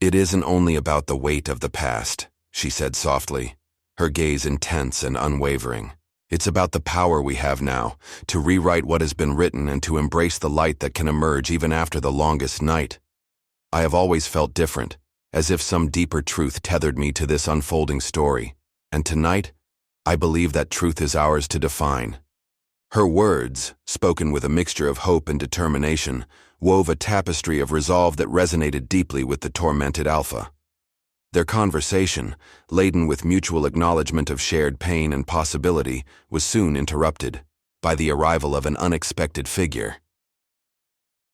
"It isn't only about the weight of the past," she said softly, her gaze intense and unwavering. "It's about the power we have now, to rewrite what has been written and to embrace the light that can emerge even after the longest night. I have always felt different, as if some deeper truth tethered me to this unfolding story, and tonight, I believe that truth is ours to define." Her words, spoken with a mixture of hope and determination, wove a tapestry of resolve that resonated deeply with the tormented Alpha. Their conversation, laden with mutual acknowledgement of shared pain and possibility, was soon interrupted by the arrival of an unexpected figure.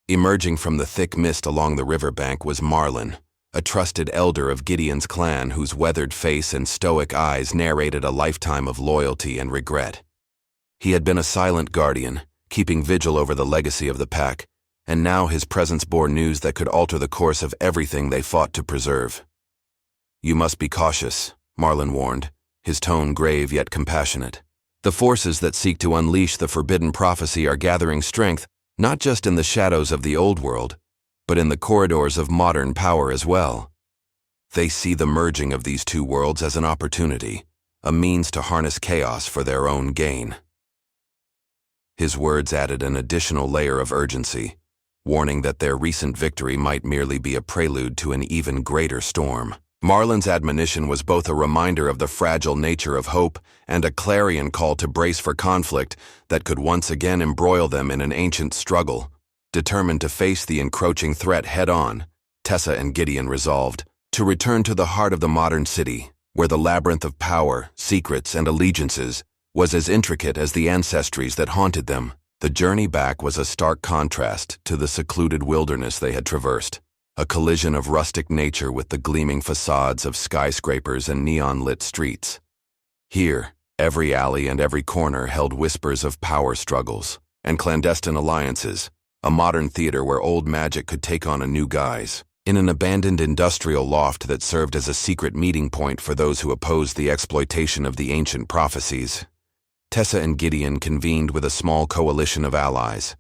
Emerging from the thick mist along the riverbank was Marlin, a trusted elder of Gideon's clan whose weathered face and stoic eyes narrated a lifetime of loyalty and regret. He had been a silent guardian, keeping vigil over the legacy of the pack, and now his presence bore news that could alter the course of everything they fought to preserve. "You must be cautious," Marlin warned, his tone grave yet compassionate. "The forces that seek to unleash the forbidden prophecy are gathering strength, not just in the shadows of the old world, but in the corridors of modern power as well. They see the merging of these two worlds as an opportunity, a means to harness chaos for their own gain." His words added an additional layer of urgency, warning that their recent victory might merely be a prelude to an even greater storm. Marlin's admonition was both a reminder of the fragile nature of hope and a clarion call to brace for conflict that could once again embroil them in an ancient struggle. Determined to face the encroaching threat head-on, Tessa and Gideon resolved to return to the heart of the modern city, where the labyrinth of power, secrets, and allegiances was as intricate as the ancestries that haunted them. The journey back was a stark contrast to the secluded wilderness they had traversed, a collision of rustic nature with the gleaming facades of skyscrapers and neon-lit streets. Here, every alley and every corner held whispers of power struggles and clandestine alliances, a modern theater where old magic could take on a new guise. In an abandoned industrial loft that served as a secret meeting point for those who opposed the exploitation of the ancient prophecies, Tessa and Gideon convened with a small coalition of allies.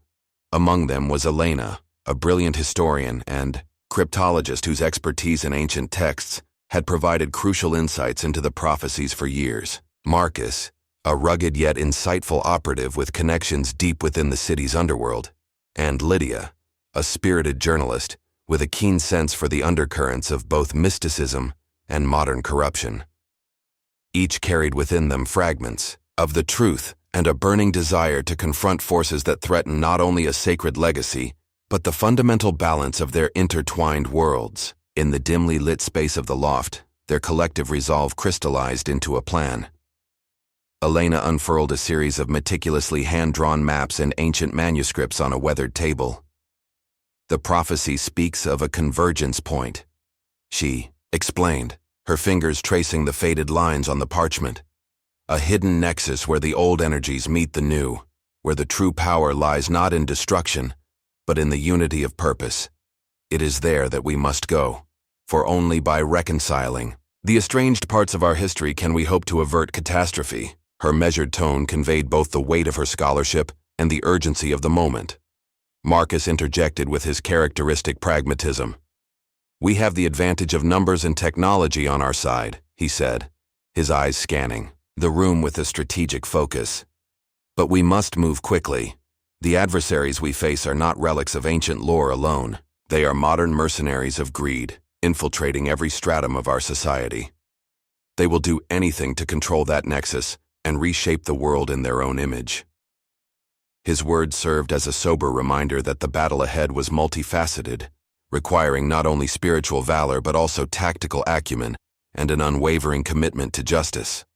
Among them was Elena, a brilliant historian and cryptologist whose expertise in ancient texts had provided crucial insights into the prophecies for years. Marcus, a rugged yet insightful operative with connections deep within the city's underworld, and Lydia, a spirited journalist with a keen sense for the undercurrents of both mysticism and modern corruption. Each carried within them fragments of the truth and a burning desire to confront forces that threaten not only a sacred legacy, but the fundamental balance of their intertwined worlds. In the dimly lit space of the loft, their collective resolve crystallized into a plan. Elena unfurled a series of meticulously hand-drawn maps and ancient manuscripts on a weathered table. The prophecy speaks of a convergence point, she explained, her fingers tracing the faded lines on the parchment. A hidden nexus where the old energies meet the new, where the true power lies not in destruction, but in the unity of purpose. It is there that we must go, for only by reconciling the estranged parts of our history can we hope to avert catastrophe. Her measured tone conveyed both the weight of her scholarship and the urgency of the moment. Marcus interjected with his characteristic pragmatism. "We have the advantage of numbers and technology on our side," he said, his eyes scanning the room with a strategic focus. "But we must move quickly. The adversaries we face are not relics of ancient lore alone. They are modern mercenaries of greed, infiltrating every stratum of our society. They will do anything to control that nexus and reshape the world in their own image." His words served as a sober reminder that the battle ahead was multifaceted, requiring not only spiritual valor but also tactical acumen and an unwavering commitment to justice.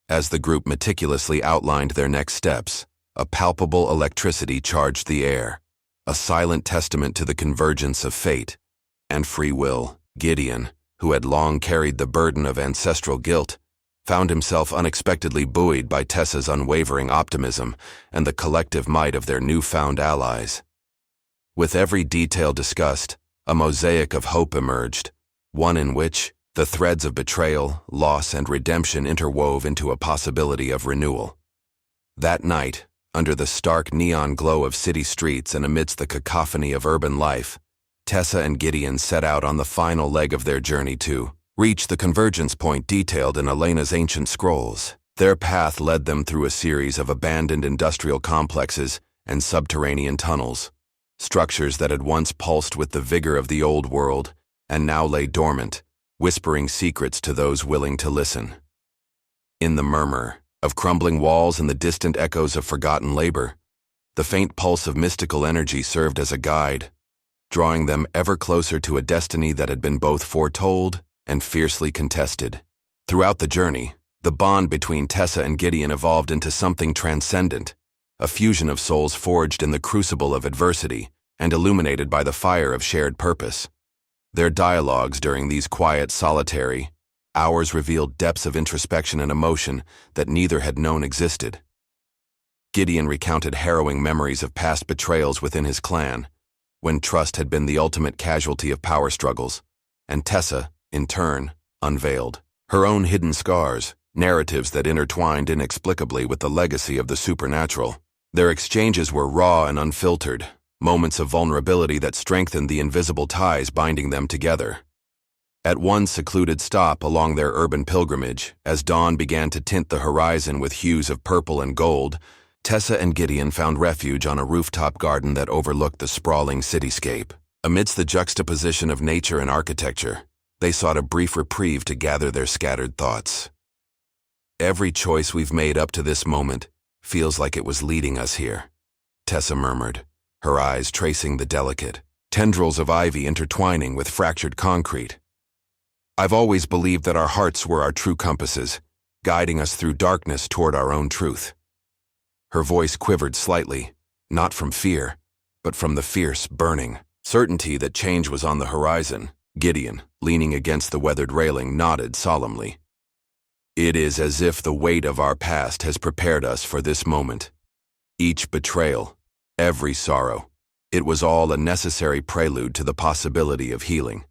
As the group meticulously outlined their next steps, a palpable electricity charged the air, a silent testament to the convergence of fate and free will. Gideon, who had long carried the burden of ancestral guilt, found himself unexpectedly buoyed by Tessa's unwavering optimism and the collective might of their newfound allies. With every detail discussed, a mosaic of hope emerged, one in which the threads of betrayal, loss, and redemption interwove into a possibility of renewal. That night, under the stark neon glow of city streets and amidst the cacophony of urban life, Tessa and Gideon set out on the final leg of their journey to reach the convergence point detailed in Elena's ancient scrolls. Their path led them through a series of abandoned industrial complexes and subterranean tunnels, structures that had once pulsed with the vigor of the old world and now lay dormant, whispering secrets to those willing to listen. In the murmur of crumbling walls and the distant echoes of forgotten labor, the faint pulse of mystical energy served as a guide, drawing them ever closer to a destiny that had been both foretold and fiercely contested. Throughout the journey, the bond between Tessa and Gideon evolved into something transcendent, a fusion of souls forged in the crucible of adversity and illuminated by the fire of shared purpose. Their dialogues during these quiet, solitary hours revealed depths of introspection and emotion that neither had known existed. Gideon recounted harrowing memories of past betrayals within his clan, when trust had been the ultimate casualty of power struggles, and Tessa, in turn, unveiled her own hidden scars, narratives that intertwined inexplicably with the legacy of the supernatural. Their exchanges were raw and unfiltered, moments of vulnerability that strengthened the invisible ties binding them together. At one secluded stop along their urban pilgrimage, as dawn began to tint the horizon with hues of purple and gold, Tessa and Gideon found refuge on a rooftop garden that overlooked the sprawling cityscape. Amidst the juxtaposition of nature and architecture, they sought a brief reprieve to gather their scattered thoughts. "Every choice we've made up to this moment feels like it was leading us here," Tessa murmured, her eyes tracing the delicate tendrils of ivy intertwining with fractured concrete. "I've always believed that our hearts were our true compasses, guiding us through darkness toward our own truth." Her voice quivered slightly, not from fear, but from the fierce, burning certainty that change was on the horizon. Gideon, leaning against the weathered railing, nodded solemnly. "It is as if the weight of our past has prepared us for this moment. Each betrayal, every sorrow, it was all a necessary prelude to the possibility of healing.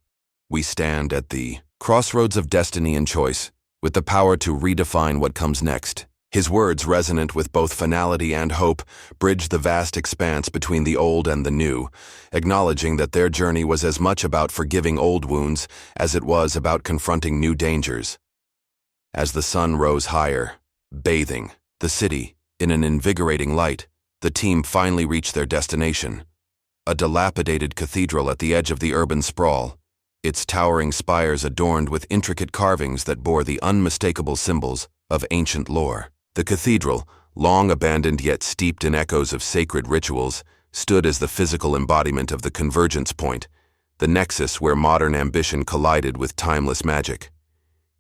We stand at the crossroads of destiny and choice, with the power to redefine what comes next." His words, resonant with both finality and hope, bridged the vast expanse between the old and the new, acknowledging that their journey was as much about forgiving old wounds as it was about confronting new dangers. As the sun rose higher, Bathing the city in an invigorating light, the team finally reached their destination. A dilapidated cathedral at the edge of the urban sprawl, its towering spires adorned with intricate carvings that bore the unmistakable symbols of ancient lore. The cathedral, long abandoned yet steeped in echoes of sacred rituals, stood as the physical embodiment of the convergence point, the nexus where modern ambition collided with timeless magic.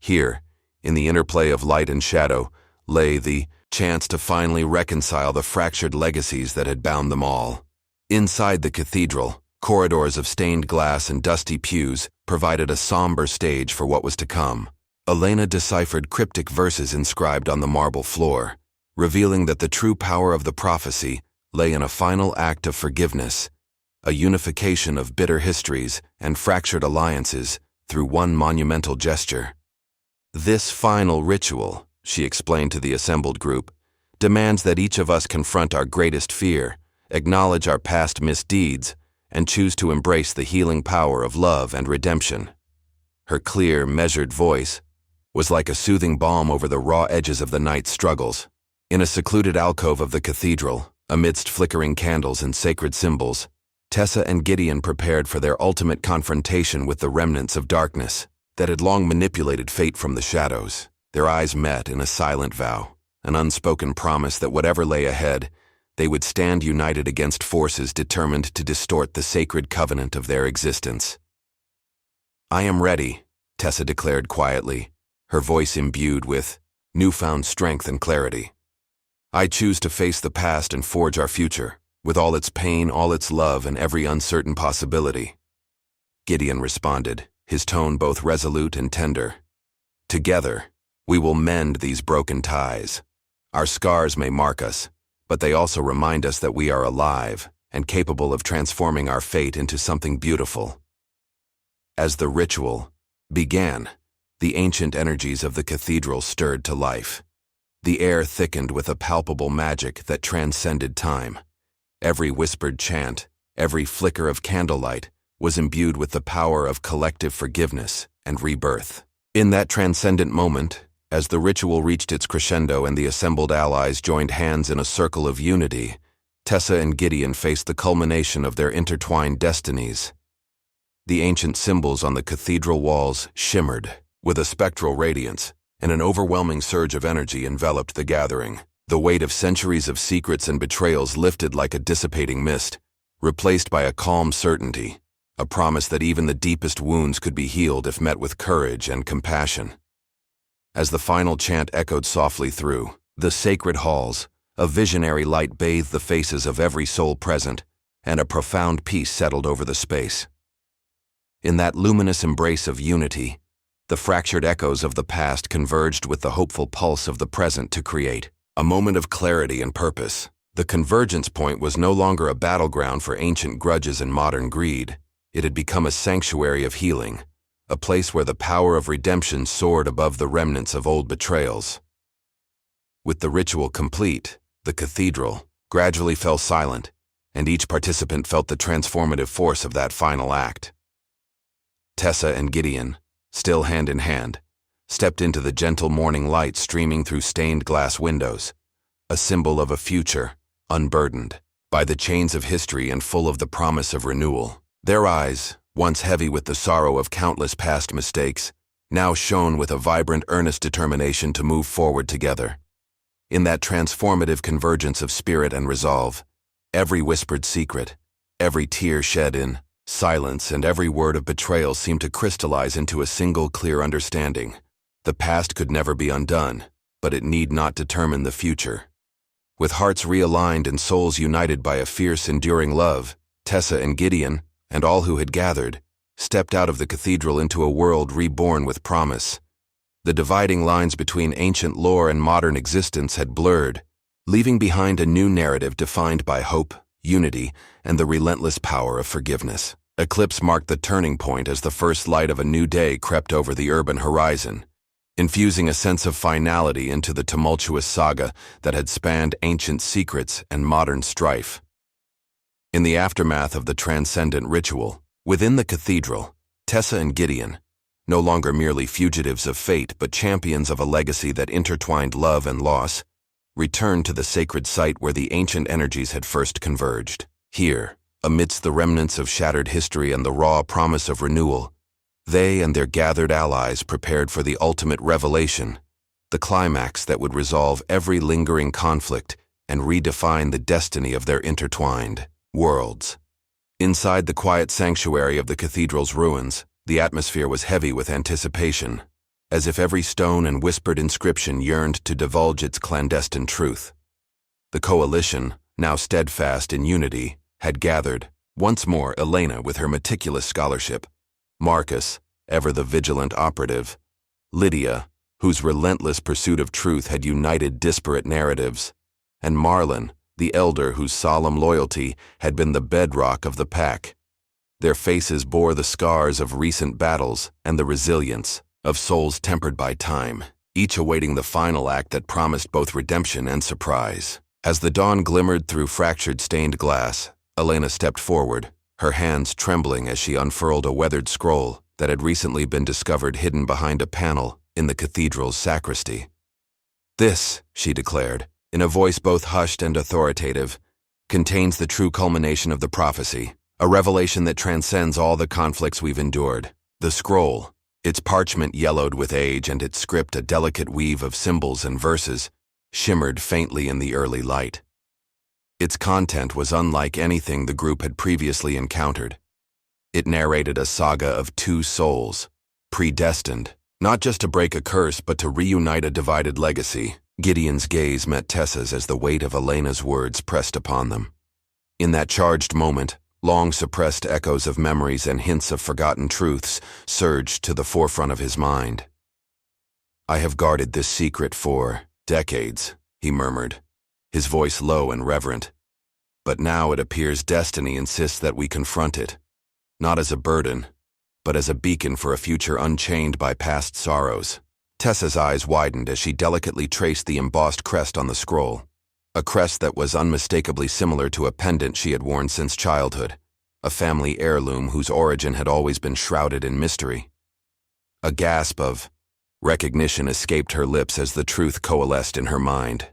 Here, in the interplay of light and shadow, lay the chance to finally reconcile the fractured legacies that had bound them all. Inside the cathedral, corridors of stained glass and dusty pews provided a somber stage for what was to come. Elena deciphered cryptic verses inscribed on the marble floor, revealing that the true power of the prophecy lay in a final act of forgiveness, a unification of bitter histories and fractured alliances through one monumental gesture. This final ritual, she explained to the assembled group, demands that each of us confront our greatest fear, acknowledge our past misdeeds, and choose to embrace the healing power of love and redemption. Her clear, measured voice was like a soothing balm over the raw edges of the night's struggles. In a secluded alcove of the cathedral, amidst flickering candles and sacred symbols, Tessa and Gideon prepared for their ultimate confrontation with the remnants of darkness that had long manipulated fate from the shadows. Their eyes met in a silent vow, an unspoken promise that whatever lay ahead, they would stand united against forces determined to distort the sacred covenant of their existence. "I am ready," Tessa declared quietly, her voice imbued with newfound strength and clarity. "I choose to face the past and forge our future, with all its pain, all its love, and every uncertain possibility." Gideon responded, his tone both resolute and tender. "Together, we will mend these broken ties. Our scars may mark us, but they also remind us that we are alive and capable of transforming our fate into something beautiful." As the ritual began, the ancient energies of the cathedral stirred to life. The air thickened with a palpable magic that transcended time. Every whispered chant, every flicker of candlelight was imbued with the power of collective forgiveness and rebirth. In that transcendent moment, as the ritual reached its crescendo and the assembled allies joined hands in a circle of unity, Tessa and Gideon faced the culmination of their intertwined destinies. The ancient symbols on the cathedral walls shimmered with a spectral radiance, and an overwhelming surge of energy enveloped the gathering. The weight of centuries of secrets and betrayals lifted like a dissipating mist, replaced by a calm certainty, a promise that even the deepest wounds could be healed if met with courage and compassion. As the final chant echoed softly through the sacred halls, a visionary light bathed the faces of every soul present, and a profound peace settled over the space. In that luminous embrace of unity, the fractured echoes of the past converged with the hopeful pulse of the present to create a moment of clarity and purpose. The convergence point was no longer a battleground for ancient grudges and modern greed. It had become a sanctuary of healing, a place where the power of redemption soared above the remnants of old betrayals. With the ritual complete, the cathedral gradually fell silent, and each participant felt the transformative force of that final act. Tessa and Gideon, still hand in hand, stepped into the gentle morning light streaming through stained glass windows, a symbol of a future unburdened by the chains of history and full of the promise of renewal. Their eyes, once heavy with the sorrow of countless past mistakes, now shone with a vibrant, earnest determination to move forward together. In that transformative convergence of spirit and resolve, every whispered secret, every tear shed in silence, and every word of betrayal seemed to crystallize into a single clear understanding. The past could never be undone, but it need not determine the future. With hearts realigned and souls united by a fierce, enduring love, Tessa and Gideon, and all who had gathered, stepped out of the cathedral into a world reborn with promise. The dividing lines between ancient lore and modern existence had blurred, leaving behind a new narrative defined by hope, unity, and the relentless power of forgiveness. Eclipse marked the turning point as the first light of a new day crept over the urban horizon, infusing a sense of finality into the tumultuous saga that had spanned ancient secrets and modern strife. In the aftermath of the transcendent ritual, within the cathedral, Tessa and Gideon, no longer merely fugitives of fate but champions of a legacy that intertwined love and loss, returned to the sacred site where the ancient energies had first converged. Here, amidst the remnants of shattered history and the raw promise of renewal, they and their gathered allies prepared for the ultimate revelation, the climax that would resolve every lingering conflict and redefine the destiny of their intertwined worlds. Inside the quiet sanctuary of the cathedral's ruins, the atmosphere was heavy with anticipation, as if every stone and whispered inscription yearned to divulge its clandestine truth. The coalition, now steadfast in unity, had gathered, once more Elena with her meticulous scholarship, Marcus, ever the vigilant operative, Lydia, whose relentless pursuit of truth had united disparate narratives, and Marlon, the elder whose solemn loyalty had been the bedrock of the pack. Their faces bore the scars of recent battles and the resilience of souls tempered by time, each awaiting the final act that promised both redemption and surprise. As the dawn glimmered through fractured stained glass, Elena stepped forward, her hands trembling as she unfurled a weathered scroll that had recently been discovered hidden behind a panel in the cathedral's sacristy. "This," she declared, in a voice both hushed and authoritative, "contains the true culmination of the prophecy, a revelation that transcends all the conflicts we've endured." The scroll, its parchment yellowed with age and its script a delicate weave of symbols and verses, shimmered faintly in the early light. Its content was unlike anything the group had previously encountered. It narrated a saga of two souls, predestined, not just to break a curse but to reunite a divided legacy. Gideon's gaze met Tessa's as the weight of Elena's words pressed upon them. In that charged moment, long-suppressed echoes of memories and hints of forgotten truths surged to the forefront of his mind. "I have guarded this secret for decades," he murmured, his voice low and reverent. "But now it appears destiny insists that we confront it, not as a burden, but as a beacon for a future unchained by past sorrows." Tessa's eyes widened as she delicately traced the embossed crest on the scroll, a crest that was unmistakably similar to a pendant she had worn since childhood, a family heirloom whose origin had always been shrouded in mystery. A gasp of recognition escaped her lips as the truth coalesced in her mind.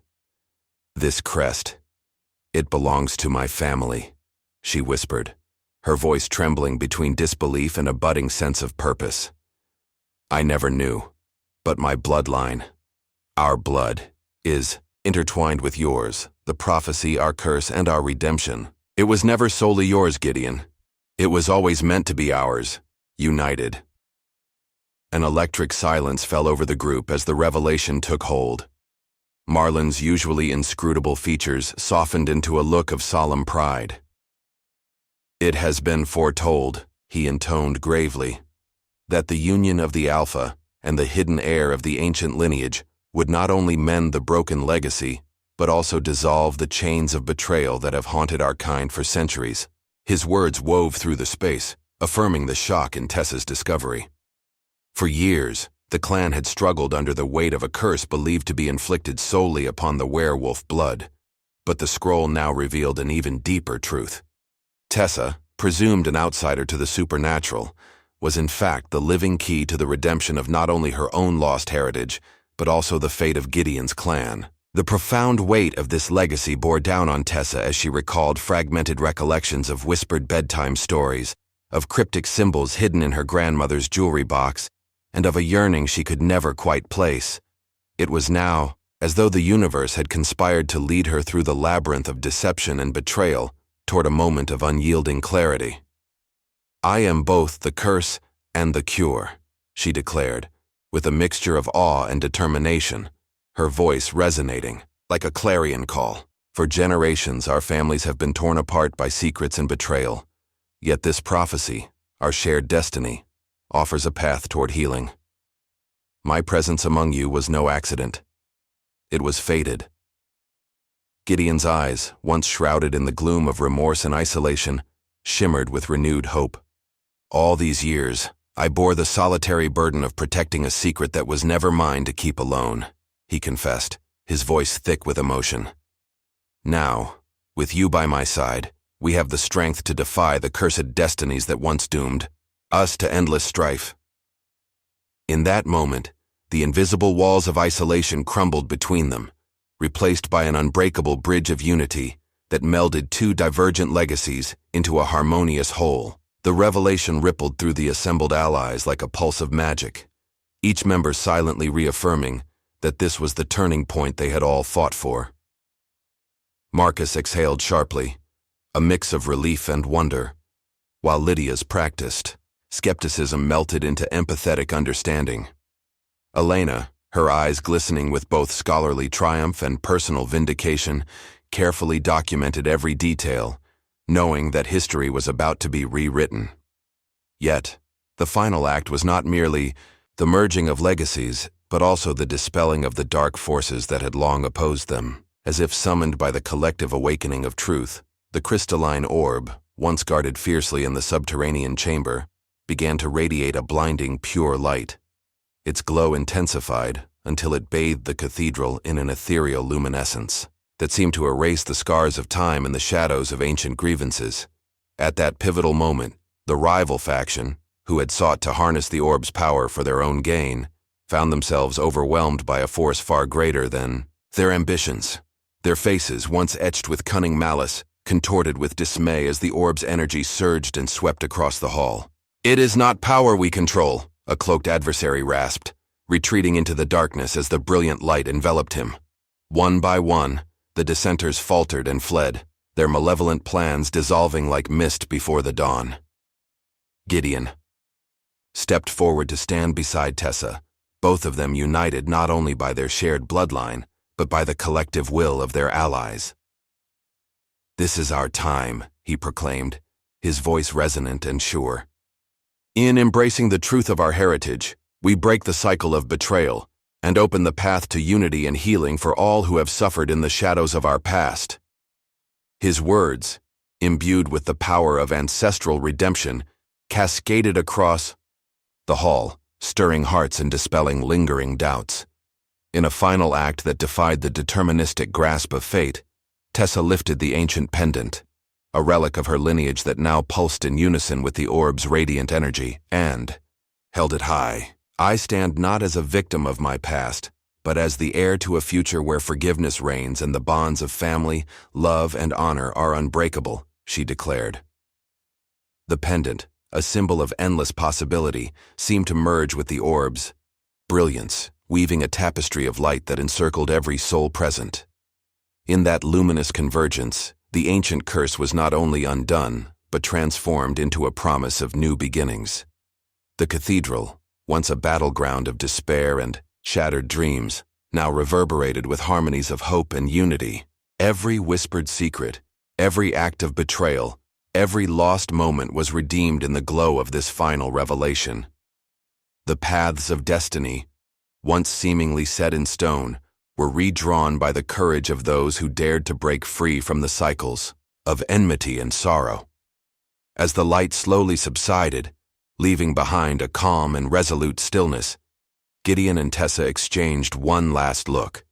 "This crest, it belongs to my family," she whispered, her voice trembling between disbelief and a budding sense of purpose. "I never knew, but my bloodline, our blood, is intertwined with yours, the prophecy, our curse, and our redemption. It was never solely yours, Gideon. It was always meant to be ours, united." An electric silence fell over the group as the revelation took hold. Marlon's usually inscrutable features softened into a look of solemn pride. "It has been foretold," he intoned gravely, "that the union of the Alpha and the hidden heir of the ancient lineage would not only mend the broken legacy, but also dissolve the chains of betrayal that have haunted our kind for centuries." His words wove through the space, affirming the shock in Tessa's discovery. For years, the clan had struggled under the weight of a curse believed to be inflicted solely upon the werewolf blood, but the scroll now revealed an even deeper truth. Tessa, presumed an outsider to the supernatural, was in fact the living key to the redemption of not only her own lost heritage, but also the fate of Gideon's clan. The profound weight of this legacy bore down on Tessa as she recalled fragmented recollections of whispered bedtime stories, of cryptic symbols hidden in her grandmother's jewelry box, and of a yearning she could never quite place. It was now as though the universe had conspired to lead her through the labyrinth of deception and betrayal toward a moment of unyielding clarity. "I am both the curse and the cure," she declared, with a mixture of awe and determination, her voice resonating like a clarion call. "For generations, our families have been torn apart by secrets and betrayal, yet this prophecy, our shared destiny, offers a path toward healing. My presence among you was no accident. It was fated." Gideon's eyes, once shrouded in the gloom of remorse and isolation, shimmered with renewed hope. "All these years, I bore the solitary burden of protecting a secret that was never mine to keep alone," he confessed, his voice thick with emotion. "Now, with you by my side, we have the strength to defy the cursed destinies that once doomed us to endless strife." In that moment, the invisible walls of isolation crumbled between them, replaced by an unbreakable bridge of unity that melded two divergent legacies into a harmonious whole. The revelation rippled through the assembled allies like a pulse of magic, each member silently reaffirming that this was the turning point they had all fought for. Marcus exhaled sharply, a mix of relief and wonder, while Lydia's practiced skepticism melted into empathetic understanding. Elena, her eyes glistening with both scholarly triumph and personal vindication, carefully documented every detail, knowing that history was about to be rewritten. Yet, the final act was not merely the merging of legacies, but also the dispelling of the dark forces that had long opposed them. As if summoned by the collective awakening of truth, the crystalline orb, once guarded fiercely in the subterranean chamber, began to radiate a blinding, pure light. Its glow intensified until it bathed the cathedral in an ethereal luminescence that seemed to erase the scars of time and the shadows of ancient grievances. At that pivotal moment, the rival faction, who had sought to harness the orb's power for their own gain, found themselves overwhelmed by a force far greater than their ambitions. Their faces, once etched with cunning malice, contorted with dismay as the orb's energy surged and swept across the hall. "It is not power we control," a cloaked adversary rasped, retreating into the darkness as the brilliant light enveloped him. One by one, the dissenters faltered and fled, their malevolent plans dissolving like mist before the dawn. Gideon stepped forward to stand beside Tessa, both of them united not only by their shared bloodline, but by the collective will of their allies. "This is our time," he proclaimed, his voice resonant and sure. "In embracing the truth of our heritage, we break the cycle of betrayal and open the path to unity and healing for all who have suffered in the shadows of our past." His words, imbued with the power of ancestral redemption, cascaded across the hall, stirring hearts and dispelling lingering doubts. In a final act that defied the deterministic grasp of fate, Tessa lifted the ancient pendant, a relic of her lineage that now pulsed in unison with the orb's radiant energy, and held it high. "I stand not as a victim of my past, but as the heir to a future where forgiveness reigns and the bonds of family, love, and honor are unbreakable," she declared. The pendant, a symbol of endless possibility, seemed to merge with the orb's brilliance, weaving a tapestry of light that encircled every soul present. In that luminous convergence, the ancient curse was not only undone, but transformed into a promise of new beginnings. The cathedral, once a battleground of despair and shattered dreams, now reverberated with harmonies of hope and unity. Every whispered secret, every act of betrayal, every lost moment was redeemed in the glow of this final revelation. The paths of destiny, once seemingly set in stone, were redrawn by the courage of those who dared to break free from the cycles of enmity and sorrow. As the light slowly subsided, leaving behind a calm and resolute stillness, Gideon and Tessa exchanged one last look,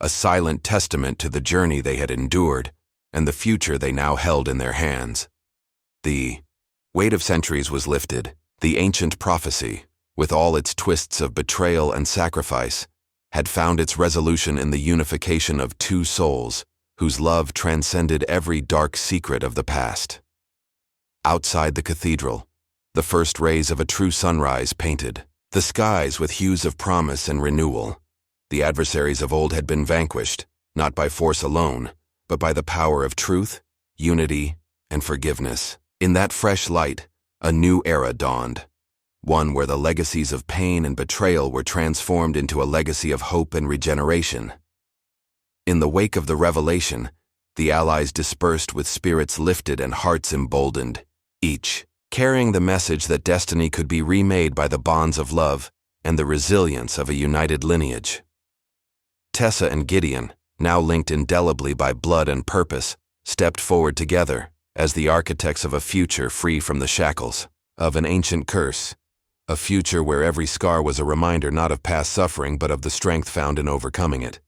a silent testament to the journey they had endured and the future they now held in their hands. The weight of centuries was lifted. The ancient prophecy, with all its twists of betrayal and sacrifice, had found its resolution in the unification of two souls whose love transcended every dark secret of the past. Outside the cathedral, the first rays of a true sunrise painted the skies with hues of promise and renewal. The adversaries of old had been vanquished, not by force alone, but by the power of truth, unity, and forgiveness. In that fresh light, a new era dawned, one where the legacies of pain and betrayal were transformed into a legacy of hope and regeneration. In the wake of the revelation, the allies dispersed with spirits lifted and hearts emboldened, each carrying the message that destiny could be remade by the bonds of love and the resilience of a united lineage. Tessa and Gideon, now linked indelibly by blood and purpose, stepped forward together as the architects of a future free from the shackles of an ancient curse, a future where every scar was a reminder not of past suffering but of the strength found in overcoming it.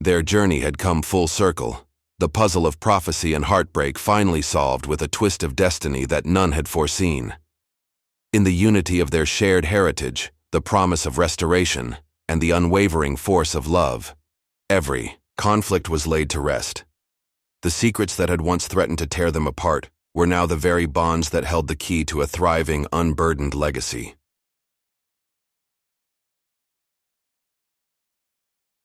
Their journey had come full circle, the puzzle of prophecy and heartbreak finally solved with a twist of destiny that none had foreseen. In the unity of their shared heritage, the promise of restoration, and the unwavering force of love. Every conflict was laid to rest. The secrets that had once threatened to tear them apart were now the very bonds that held the key to a thriving, unburdened legacy.